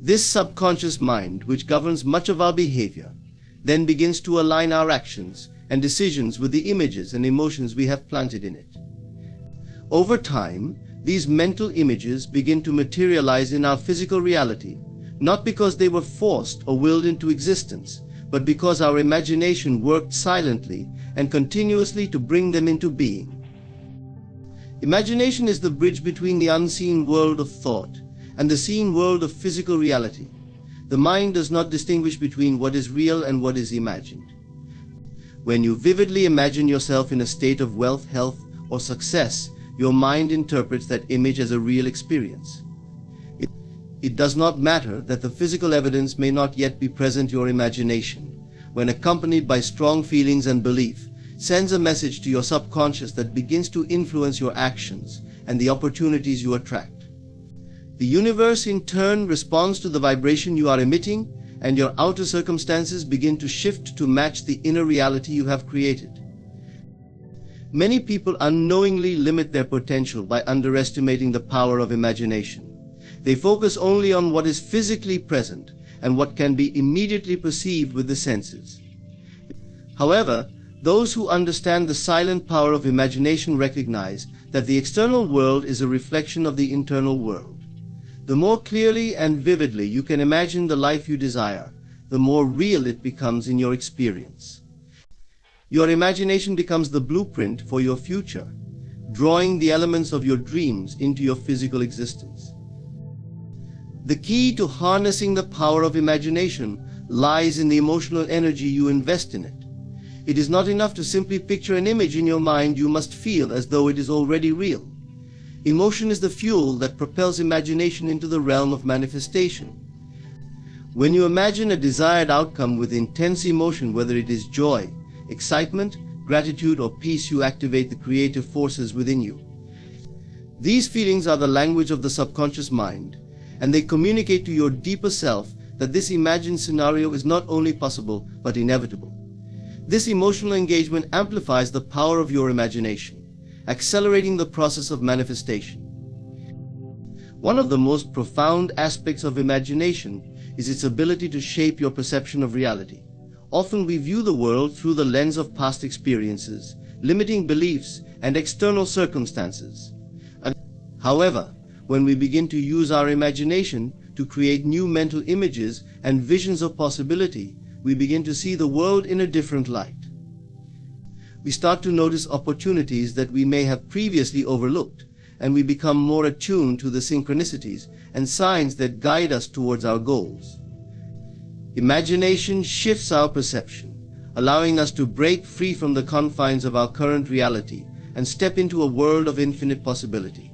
B: This subconscious mind, which governs much of our behavior, then begins to align our actions and decisions with the images and emotions we have planted in it. Over time, these mental images begin to materialize in our physical reality, not because they were forced or willed into existence, but because our imagination worked silently and continuously to bring them into being. Imagination is the bridge between the unseen world of thought and the seen world of physical reality. The mind does not distinguish between what is real and what is imagined. When you vividly imagine yourself in a state of wealth, health, or success, your mind interprets that image as a real experience. It does not matter that the physical evidence may not yet be present. Your imagination, when accompanied by strong feelings and belief, sends a message to your subconscious that begins to influence your actions and the opportunities you attract. The universe in turn responds to the vibration you are emitting, and your outer circumstances begin to shift to match the inner reality you have created. Many people unknowingly limit their potential by underestimating the power of imagination. They focus only on what is physically present and what can be immediately perceived with the senses. However, those who understand the silent power of imagination recognize that the external world is a reflection of the internal world. The more clearly and vividly you can imagine the life you desire, the more real it becomes in your experience. Your imagination becomes the blueprint for your future, drawing the elements of your dreams into your physical existence. The key to harnessing the power of imagination lies in the emotional energy you invest in it. It is not enough to simply picture an image in your mind. You must feel as though it is already real. Emotion is the fuel that propels imagination into the realm of manifestation. When you imagine a desired outcome with intense emotion, whether it is joy, excitement, gratitude, or peace, you activate the creative forces within you. These feelings are the language of the subconscious mind, and they communicate to your deeper self that this imagined scenario is not only possible, but inevitable. This emotional engagement amplifies the power of your imagination, accelerating the process of manifestation. One of the most profound aspects of imagination is its ability to shape your perception of reality. Often we view the world through the lens of past experiences, limiting beliefs, and external circumstances. However, when we begin to use our imagination to create new mental images and visions of possibility, we begin to see the world in a different light. We start to notice opportunities that we may have previously overlooked, and we become more attuned to the synchronicities and signs that guide us towards our goals. Imagination shifts our perception, allowing us to break free from the confines of our current reality and step into a world of infinite possibility.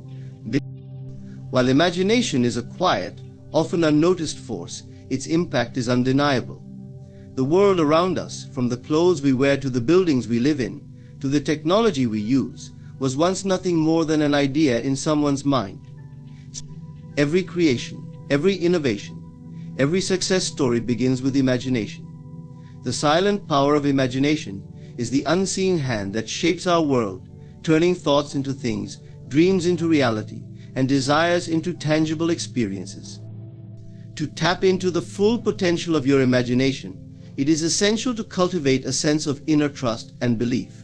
B: While imagination is a quiet, often unnoticed force, its impact is undeniable. The world around us, from the clothes we wear to the buildings we live in, to the technology we use, was once nothing more than an idea in someone's mind. Every creation, every innovation, every success story begins with imagination. The silent power of imagination is the unseen hand that shapes our world, turning thoughts into things, dreams into reality, and desires into tangible experiences. To tap into the full potential of your imagination, it is essential to cultivate a sense of inner trust and belief.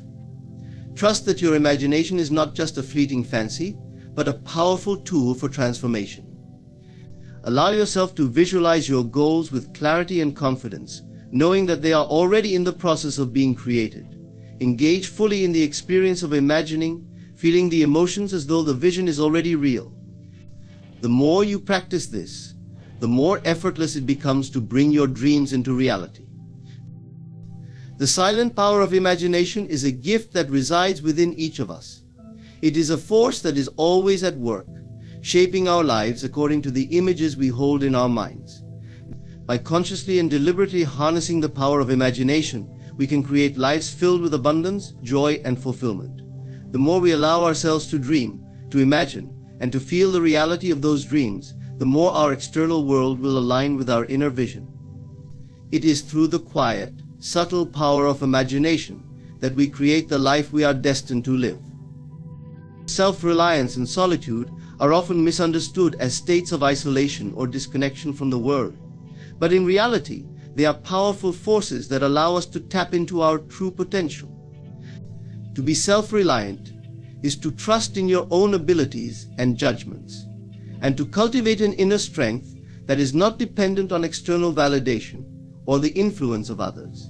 B: Trust that your imagination is not just a fleeting fancy, but a powerful tool for transformation. Allow yourself to visualize your goals with clarity and confidence, knowing that they are already in the process of being created. Engage fully in the experience of imagining, feeling the emotions as though the vision is already real. The more you practice this, the more effortless it becomes to bring your dreams into reality. The silent power of imagination is a gift that resides within each of us. It is a force that is always at work, shaping our lives according to the images we hold in our minds. By consciously and deliberately harnessing the power of imagination, we can create lives filled with abundance, joy, and fulfillment. The more we allow ourselves to dream, to imagine, and to feel the reality of those dreams, the more our external world will align with our inner vision. It is through the quiet, subtle power of imagination that we create the life we are destined to live. Self-reliance and solitude are often misunderstood as states of isolation or disconnection from the world. But in reality, they are powerful forces that allow us to tap into our true potential. To be self-reliant is to trust in your own abilities and judgments, and to cultivate an inner strength that is not dependent on external validation or the influence of others.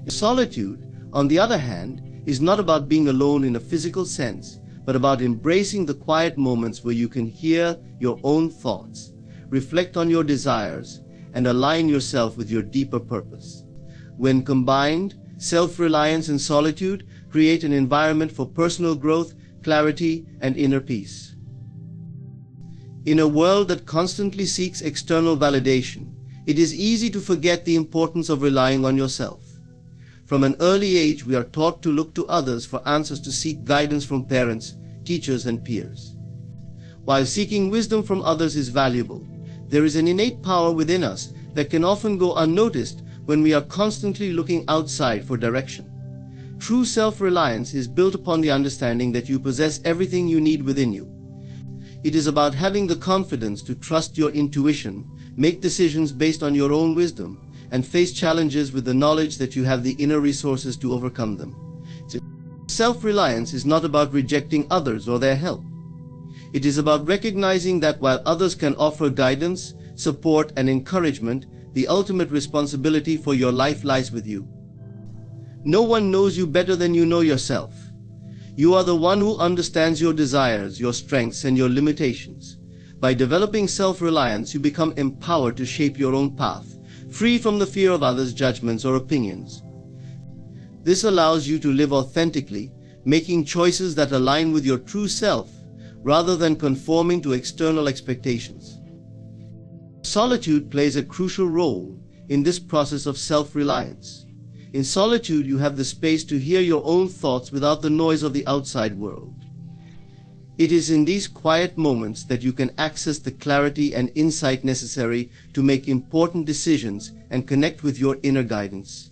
B: Solitude, on the other hand, is not about being alone in a physical sense, but about embracing the quiet moments where you can hear your own thoughts, reflect on your desires, and align yourself with your deeper purpose. When combined, self-reliance and solitude create an environment for personal growth, clarity, and inner peace. In a world that constantly seeks external validation, it is easy to forget the importance of relying on yourself. From an early age, we are taught to look to others for answers, to seek guidance from parents, teachers, and peers. While seeking wisdom from others is valuable, there is an innate power within us that can often go unnoticed when we are constantly looking outside for direction. True self-reliance is built upon the understanding that you possess everything you need within you. It is about having the confidence to trust your intuition, make decisions based on your own wisdom, and face challenges with the knowledge that you have the inner resources to overcome them. Self-reliance is not about rejecting others or their help. It is about recognizing that while others can offer guidance, support, and encouragement, the ultimate responsibility for your life lies with you. No one knows you better than you know yourself. You are the one who understands your desires, your strengths, and your limitations. By developing self-reliance, you become empowered to shape your own path, free from the fear of others' judgments or opinions. This allows you to live authentically, making choices that align with your true self, rather than conforming to external expectations. Solitude plays a crucial role in this process of self-reliance. In solitude, you have the space to hear your own thoughts without the noise of the outside world. It is in these quiet moments that you can access the clarity and insight necessary to make important decisions and connect with your inner guidance.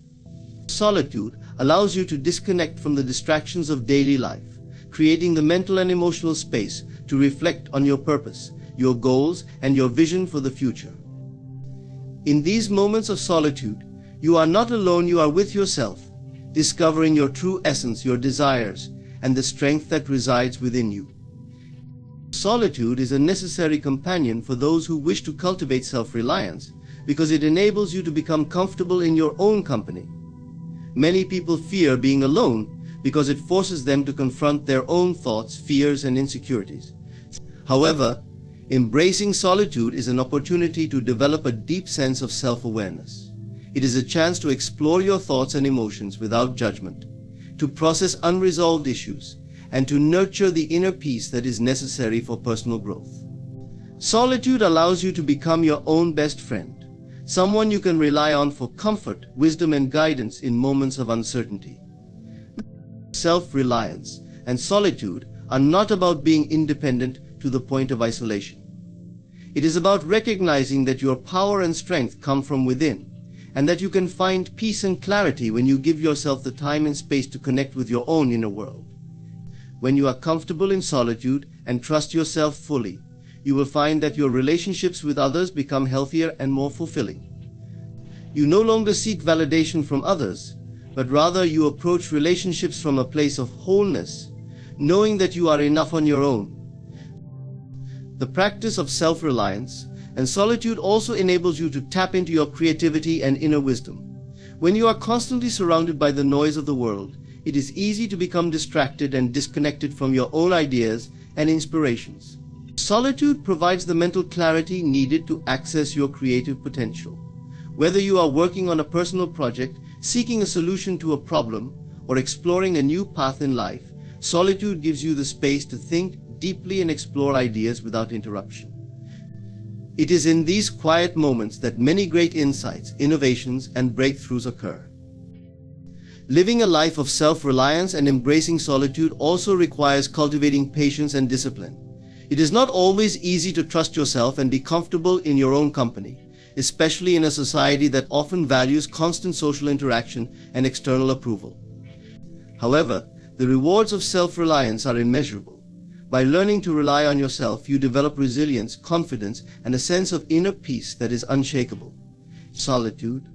B: Solitude allows you to disconnect from the distractions of daily life, creating the mental and emotional space to reflect on your purpose, your goals, and your vision for the future. In these moments of solitude, you are not alone, you are with yourself, discovering your true essence, your desires, and the strength that resides within you. Solitude is a necessary companion for those who wish to cultivate self-reliance because it enables you to become comfortable in your own company. Many people fear being alone because it forces them to confront their own thoughts, fears, and insecurities. However, embracing solitude is an opportunity to develop a deep sense of self-awareness. It is a chance to explore your thoughts and emotions without judgment, to process unresolved issues, and to nurture the inner peace that is necessary for personal growth. Solitude allows you to become your own best friend, someone you can rely on for comfort, wisdom, and guidance in moments of uncertainty. Self-reliance and solitude are not about being independent to the point of isolation. It is about recognizing that your power and strength come from within, and that you can find peace and clarity when you give yourself the time and space to connect with your own inner world. When you are comfortable in solitude and trust yourself fully, you will find that your relationships with others become healthier and more fulfilling. You no longer seek validation from others, but rather you approach relationships from a place of wholeness, knowing that you are enough on your own. The practice of self-reliance and solitude also enables you to tap into your creativity and inner wisdom. When you are constantly surrounded by the noise of the world, it is easy to become distracted and disconnected from your own ideas and inspirations. Solitude provides the mental clarity needed to access your creative potential. Whether you are working on a personal project, seeking a solution to a problem, or exploring a new path in life, solitude gives you the space to think deeply and explore ideas without interruption. It is in these quiet moments that many great insights, innovations, and breakthroughs occur. Living a life of self-reliance and embracing solitude also requires cultivating patience and discipline. It is not always easy to trust yourself and be comfortable in your own company, especially in a society that often values constant social interaction and external approval. However, the rewards of self-reliance are immeasurable. By learning to rely on yourself, you develop resilience, confidence, and a sense of inner peace that is unshakable. Solitude,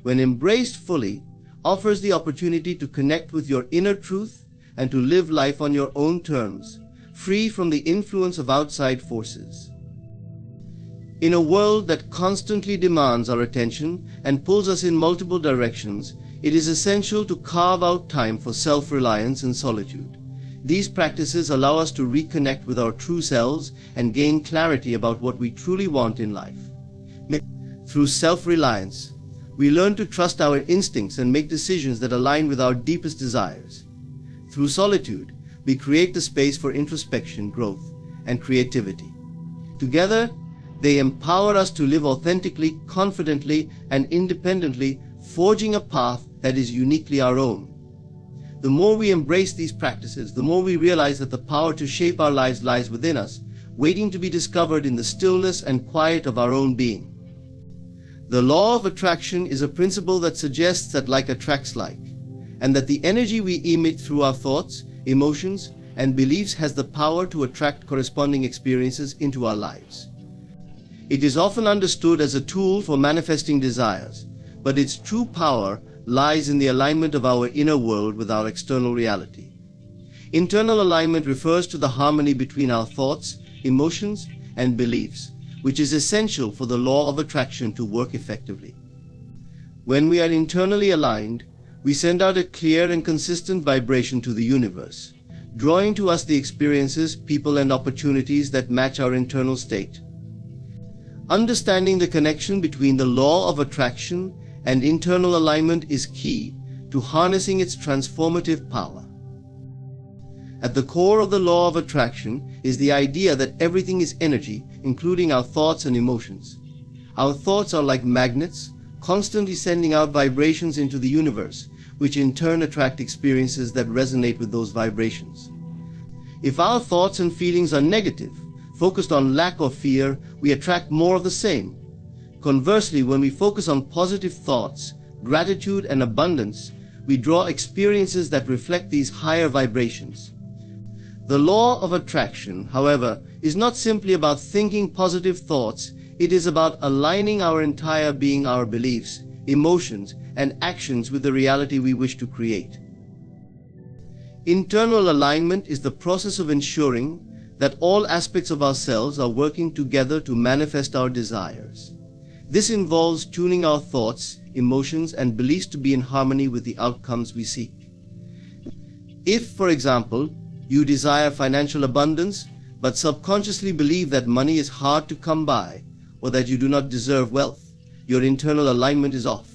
B: when embraced fully, offers the opportunity to connect with your inner truth and to live life on your own terms, free from the influence of outside forces. In a world that constantly demands our attention and pulls us in multiple directions, it is essential to carve out time for self-reliance and solitude. These practices allow us to reconnect with our true selves and gain clarity about what we truly want in life. Through self-reliance, we learn to trust our instincts and make decisions that align with our deepest desires. Through solitude, we create the space for introspection, growth, and creativity. Together, they empower us to live authentically, confidently, and independently, forging a path that is uniquely our own. The more we embrace these practices, the more we realize that the power to shape our lives lies within us, waiting to be discovered in the stillness and quiet of our own being. The law of attraction is a principle that suggests that like attracts like, and that the energy we emit through our thoughts, emotions, and beliefs has the power to attract corresponding experiences into our lives. It is often understood as a tool for manifesting desires, but its true power lies in the alignment of our inner world with our external reality. Internal alignment refers to the harmony between our thoughts, emotions, and beliefs, which is essential for the law of attraction to work effectively. When we are internally aligned, we send out a clear and consistent vibration to the universe, drawing to us the experiences, people, and opportunities that match our internal state. Understanding the connection between the law of attraction and internal alignment is key to harnessing its transformative power. At the core of the law of attraction is the idea that everything is energy, including our thoughts and emotions. Our thoughts are like magnets, constantly sending out vibrations into the universe, which in turn attract experiences that resonate with those vibrations. If our thoughts and feelings are negative, focused on lack or fear, we attract more of the same. Conversely, when we focus on positive thoughts, gratitude, and abundance, we draw experiences that reflect these higher vibrations. The law of attraction, however, is not simply about thinking positive thoughts. It is about aligning our entire being, our beliefs, emotions, and actions with the reality we wish to create. Internal alignment is the process of ensuring that all aspects of ourselves are working together to manifest our desires. This involves tuning our thoughts, emotions, and beliefs to be in harmony with the outcomes we seek. If, for example, you desire financial abundance, but subconsciously believe that money is hard to come by, or that you do not deserve wealth, your internal alignment is off.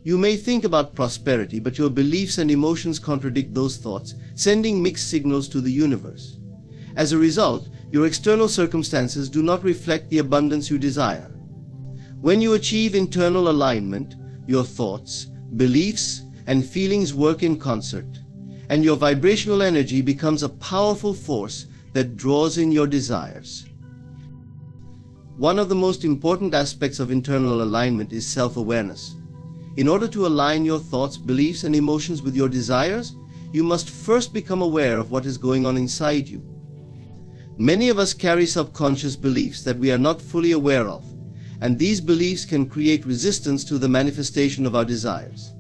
B: You may think about prosperity, but your beliefs and emotions contradict those thoughts, sending mixed signals to the universe. As a result, your external circumstances do not reflect the abundance you desire. When you achieve internal alignment, your thoughts, beliefs, and feelings work in concert, and your vibrational energy becomes a powerful force that draws in your desires. One of the most important aspects of internal alignment is self-awareness. In order to align your thoughts, beliefs, and emotions with your desires, you must first become aware of what is going on inside you. Many of us carry subconscious beliefs that we are not fully aware of, and these beliefs can create resistance to the manifestation of our desires.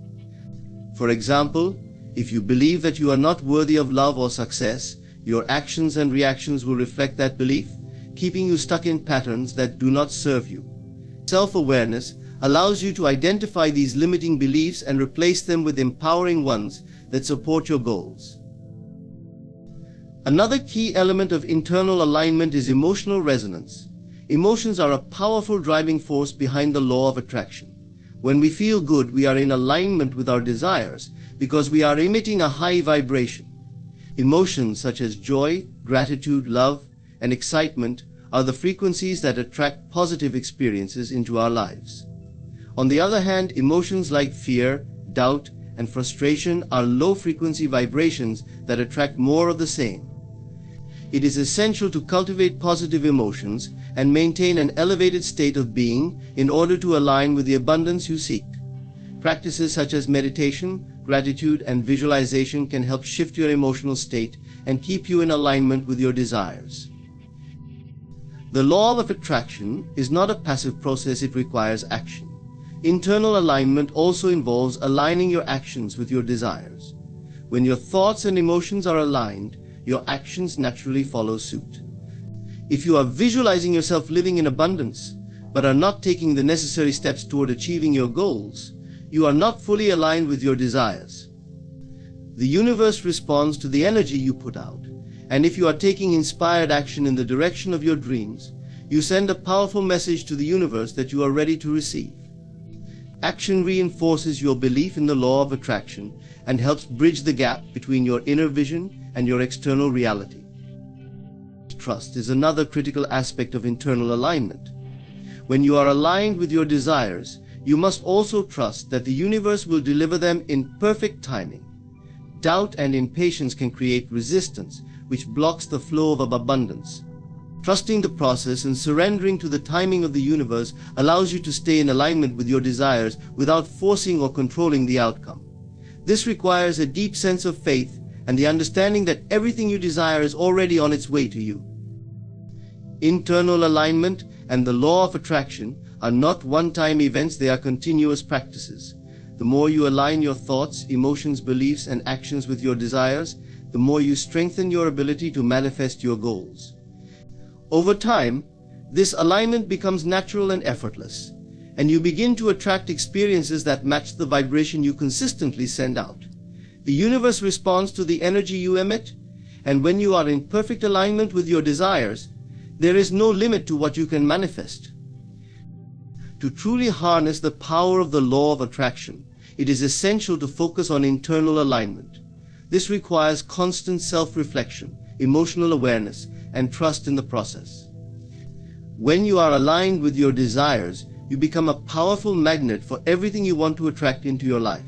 B: For example, if you believe that you are not worthy of love or success, your actions and reactions will reflect that belief, keeping you stuck in patterns that do not serve you. Self-awareness allows you to identify these limiting beliefs and replace them with empowering ones that support your goals. Another key element of internal alignment is emotional resonance. Emotions are a powerful driving force behind the law of attraction. When we feel good, we are in alignment with our desires because we are emitting a high vibration. Emotions such as joy, gratitude, love, and excitement are the frequencies that attract positive experiences into our lives. On the other hand, emotions like fear, doubt, and frustration are low-frequency vibrations that attract more of the same. It is essential to cultivate positive emotions and maintain an elevated state of being in order to align with the abundance you seek. Practices such as meditation, gratitude, and visualization can help shift your emotional state and keep you in alignment with your desires. The law of attraction is not a passive process, it requires action. Internal alignment also involves aligning your actions with your desires. When your thoughts and emotions are aligned, your actions naturally follow suit. If you are visualizing yourself living in abundance, but are not taking the necessary steps toward achieving your goals, you are not fully aligned with your desires. The universe responds to the energy you put out, and if you are taking inspired action in the direction of your dreams, you send a powerful message to the universe that you are ready to receive. Action reinforces your belief in the law of attraction and helps bridge the gap between your inner vision and your external reality. Trust is another critical aspect of internal alignment. When you are aligned with your desires, you must also trust that the universe will deliver them in perfect timing. Doubt and impatience can create resistance, which blocks the flow of abundance. Trusting the process and surrendering to the timing of the universe allows you to stay in alignment with your desires without forcing or controlling the outcome. This requires a deep sense of faith and the understanding that everything you desire is already on its way to you. Internal alignment and the law of attraction are not one-time events, they are continuous practices. The more you align your thoughts, emotions, beliefs, and actions with your desires, the more you strengthen your ability to manifest your goals. Over time, this alignment becomes natural and effortless, and you begin to attract experiences that match the vibration you consistently send out. The universe responds to the energy you emit, and when you are in perfect alignment with your desires, there is no limit to what you can manifest. To truly harness the power of the law of attraction, it is essential to focus on internal alignment. This requires constant self-reflection, emotional awareness, and trust in the process. When you are aligned with your desires, you become a powerful magnet for everything you want to attract into your life.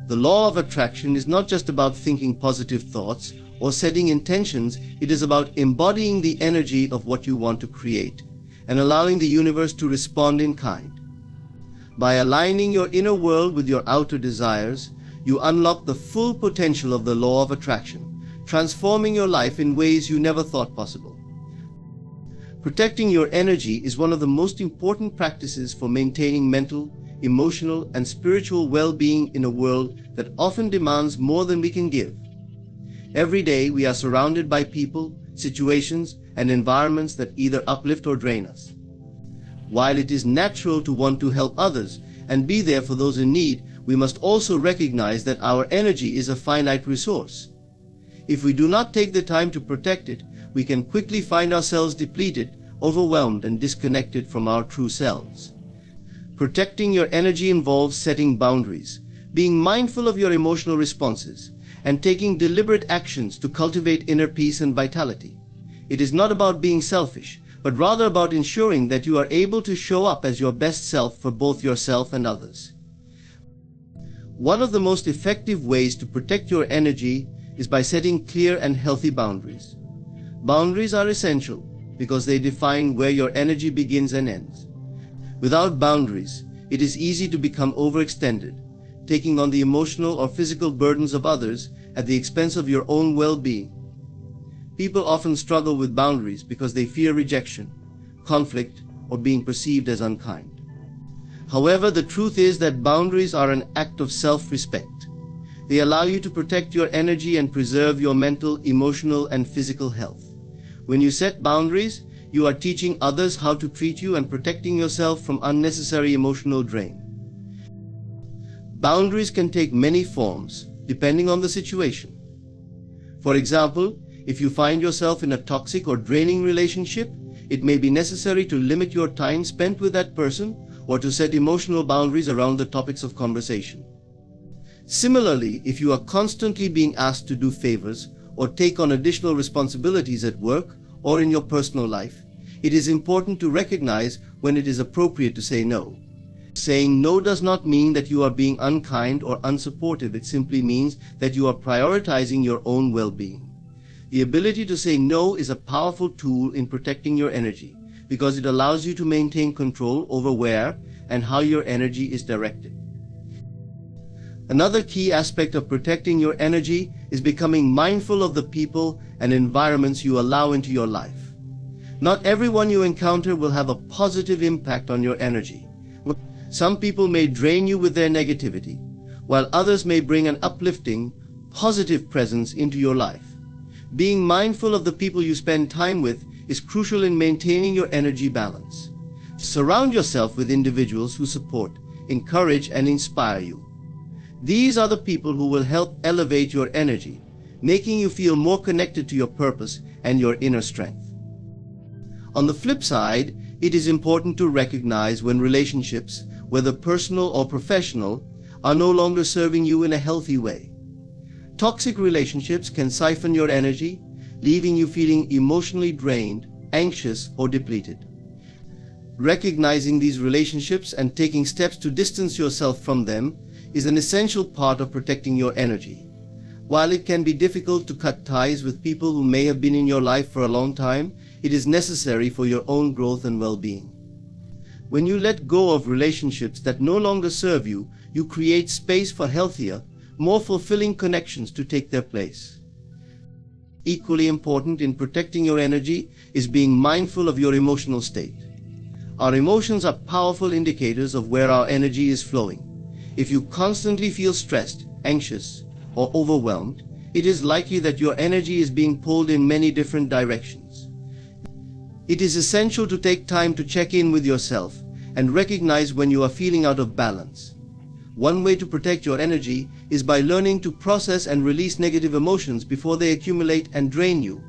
B: The law of attraction is not just about thinking positive thoughts or setting intentions, it is about embodying the energy of what you want to create and allowing the universe to respond in kind. By aligning your inner world with your outer desires, you unlock the full potential of the law of attraction, transforming your life in ways you never thought possible. Protecting your energy is one of the most important practices for maintaining mental, emotional, and spiritual well-being in a world that often demands more than we can give. Every day we are surrounded by people, situations, and environments that either uplift or drain us. While it is natural to want to help others and be there for those in need, we must also recognize that our energy is a finite resource. If we do not take the time to protect it, we can quickly find ourselves depleted, overwhelmed, and disconnected from our true selves. Protecting your energy involves setting boundaries, being mindful of your emotional responses, and taking deliberate actions to cultivate inner peace and vitality. It is not about being selfish, but rather about ensuring that you are able to show up as your best self for both yourself and others. One of the most effective ways to protect your energy is by setting clear and healthy boundaries. Boundaries are essential because they define where your energy begins and ends. Without boundaries, it is easy to become overextended, taking on the emotional or physical burdens of others at the expense of your own well-being. People often struggle with boundaries because they fear rejection, conflict, or being perceived as unkind. However, the truth is that boundaries are an act of self-respect. They allow you to protect your energy and preserve your mental, emotional, and physical health. When you set boundaries, you are teaching others how to treat you and protecting yourself from unnecessary emotional drain. Boundaries can take many forms, depending on the situation. For example, if you find yourself in a toxic or draining relationship, it may be necessary to limit your time spent with that person or to set emotional boundaries around the topics of conversation. Similarly, if you are constantly being asked to do favors or take on additional responsibilities at work or in your personal life, it is important to recognize when it is appropriate to say no. Saying no does not mean that you are being unkind or unsupportive. It simply means that you are prioritizing your own well-being. The ability to say no is a powerful tool in protecting your energy because it allows you to maintain control over where and how your energy is directed. Another key aspect of protecting your energy is becoming mindful of the people and environments you allow into your life. Not everyone you encounter will have a positive impact on your energy. Some people may drain you with their negativity, while others may bring an uplifting, positive presence into your life. Being mindful of the people you spend time with is crucial in maintaining your energy balance. Surround yourself with individuals who support, encourage, and inspire you. These are the people who will help elevate your energy, making you feel more connected to your purpose and your inner strength. On the flip side, it is important to recognize when relationships, whether personal or professional, are no longer serving you in a healthy way. Toxic relationships can siphon your energy, leaving you feeling emotionally drained, anxious, or depleted. Recognizing these relationships and taking steps to distance yourself from them is an essential part of protecting your energy. While it can be difficult to cut ties with people who may have been in your life for a long time, it is necessary for your own growth and well-being. When you let go of relationships that no longer serve you, you create space for healthier, more fulfilling connections to take their place. Equally important in protecting your energy is being mindful of your emotional state. Our emotions are powerful indicators of where our energy is flowing. If you constantly feel stressed, anxious, or overwhelmed, it is likely that your energy is being pulled in many different directions. It is essential to take time to check in with yourself and recognize when you are feeling out of balance. One way to protect your energy is by learning to process and release negative emotions before they accumulate and drain you.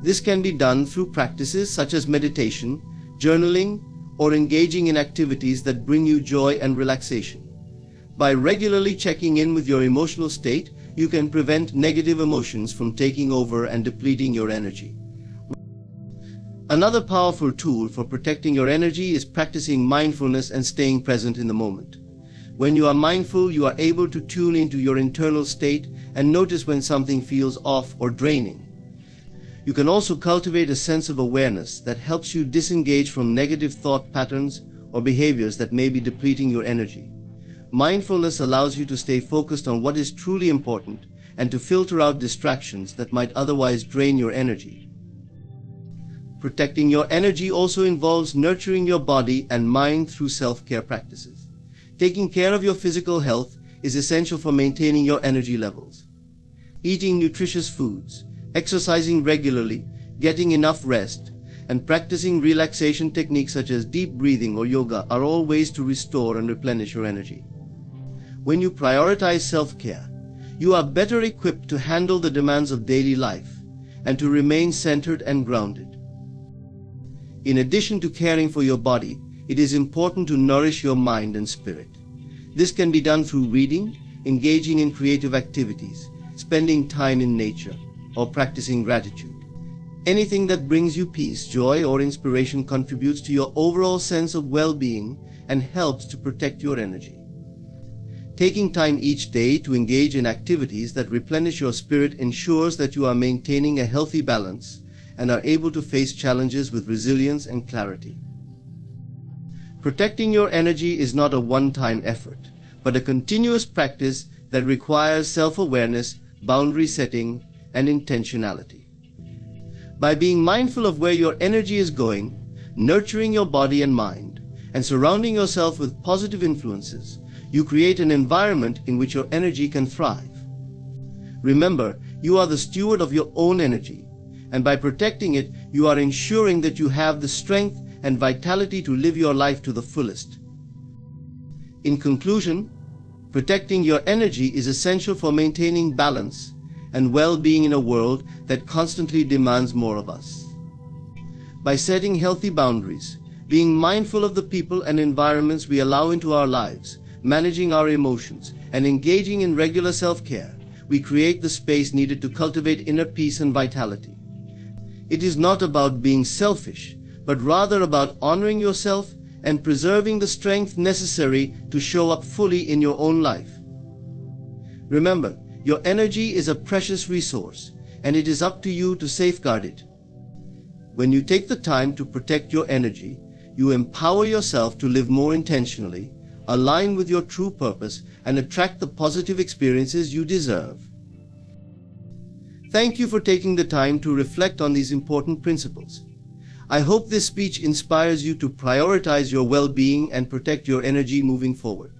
B: This can be done through practices such as meditation, journaling, or engaging in activities that bring you joy and relaxation. By regularly checking in with your emotional state, you can prevent negative emotions from taking over and depleting your energy. Another powerful tool for protecting your energy is practicing mindfulness and staying present in the moment. When you are mindful, you are able to tune into your internal state and notice when something feels off or draining. You can also cultivate a sense of awareness that helps you disengage from negative thought patterns or behaviors that may be depleting your energy. Mindfulness allows you to stay focused on what is truly important and to filter out distractions that might otherwise drain your energy. Protecting your energy also involves nurturing your body and mind through self-care practices. Taking care of your physical health is essential for maintaining your energy levels. Eating nutritious foods, exercising regularly, getting enough rest, and practicing relaxation techniques such as deep breathing or yoga are all ways to restore and replenish your energy. When you prioritize self-care, you are better equipped to handle the demands of daily life and to remain centered and grounded. In addition to caring for your body, it is important to nourish your mind and spirit. This can be done through reading, engaging in creative activities, spending time in nature, or practicing gratitude. Anything that brings you peace, joy, or inspiration contributes to your overall sense of well-being and helps to protect your energy. Taking time each day to engage in activities that replenish your spirit ensures that you are maintaining a healthy balance and are able to face challenges with resilience and clarity. Protecting your energy is not a one-time effort, but a continuous practice that requires self-awareness, boundary setting, and intentionality. By being mindful of where your energy is going, nurturing your body and mind, and surrounding yourself with positive influences, you create an environment in which your energy can thrive. Remember, you are the steward of your own energy, and by protecting it, you are ensuring that you have the strength and vitality to live your life to the fullest. In conclusion, protecting your energy is essential for maintaining balance and well-being in a world that constantly demands more of us. By setting healthy boundaries, being mindful of the people and environments we allow into our lives, managing our emotions, and engaging in regular self-care, we create the space needed to cultivate inner peace and vitality. It is not about being selfish, but rather about honoring yourself and preserving the strength necessary to show up fully in your own life. Remember, your energy is a precious resource, and it is up to you to safeguard it. When you take the time to protect your energy, you empower yourself to live more intentionally, align with your true purpose, and attract the positive experiences you deserve. Thank you for taking the time to reflect on these important principles. I hope this speech inspires you to prioritize your well-being and protect your energy moving forward.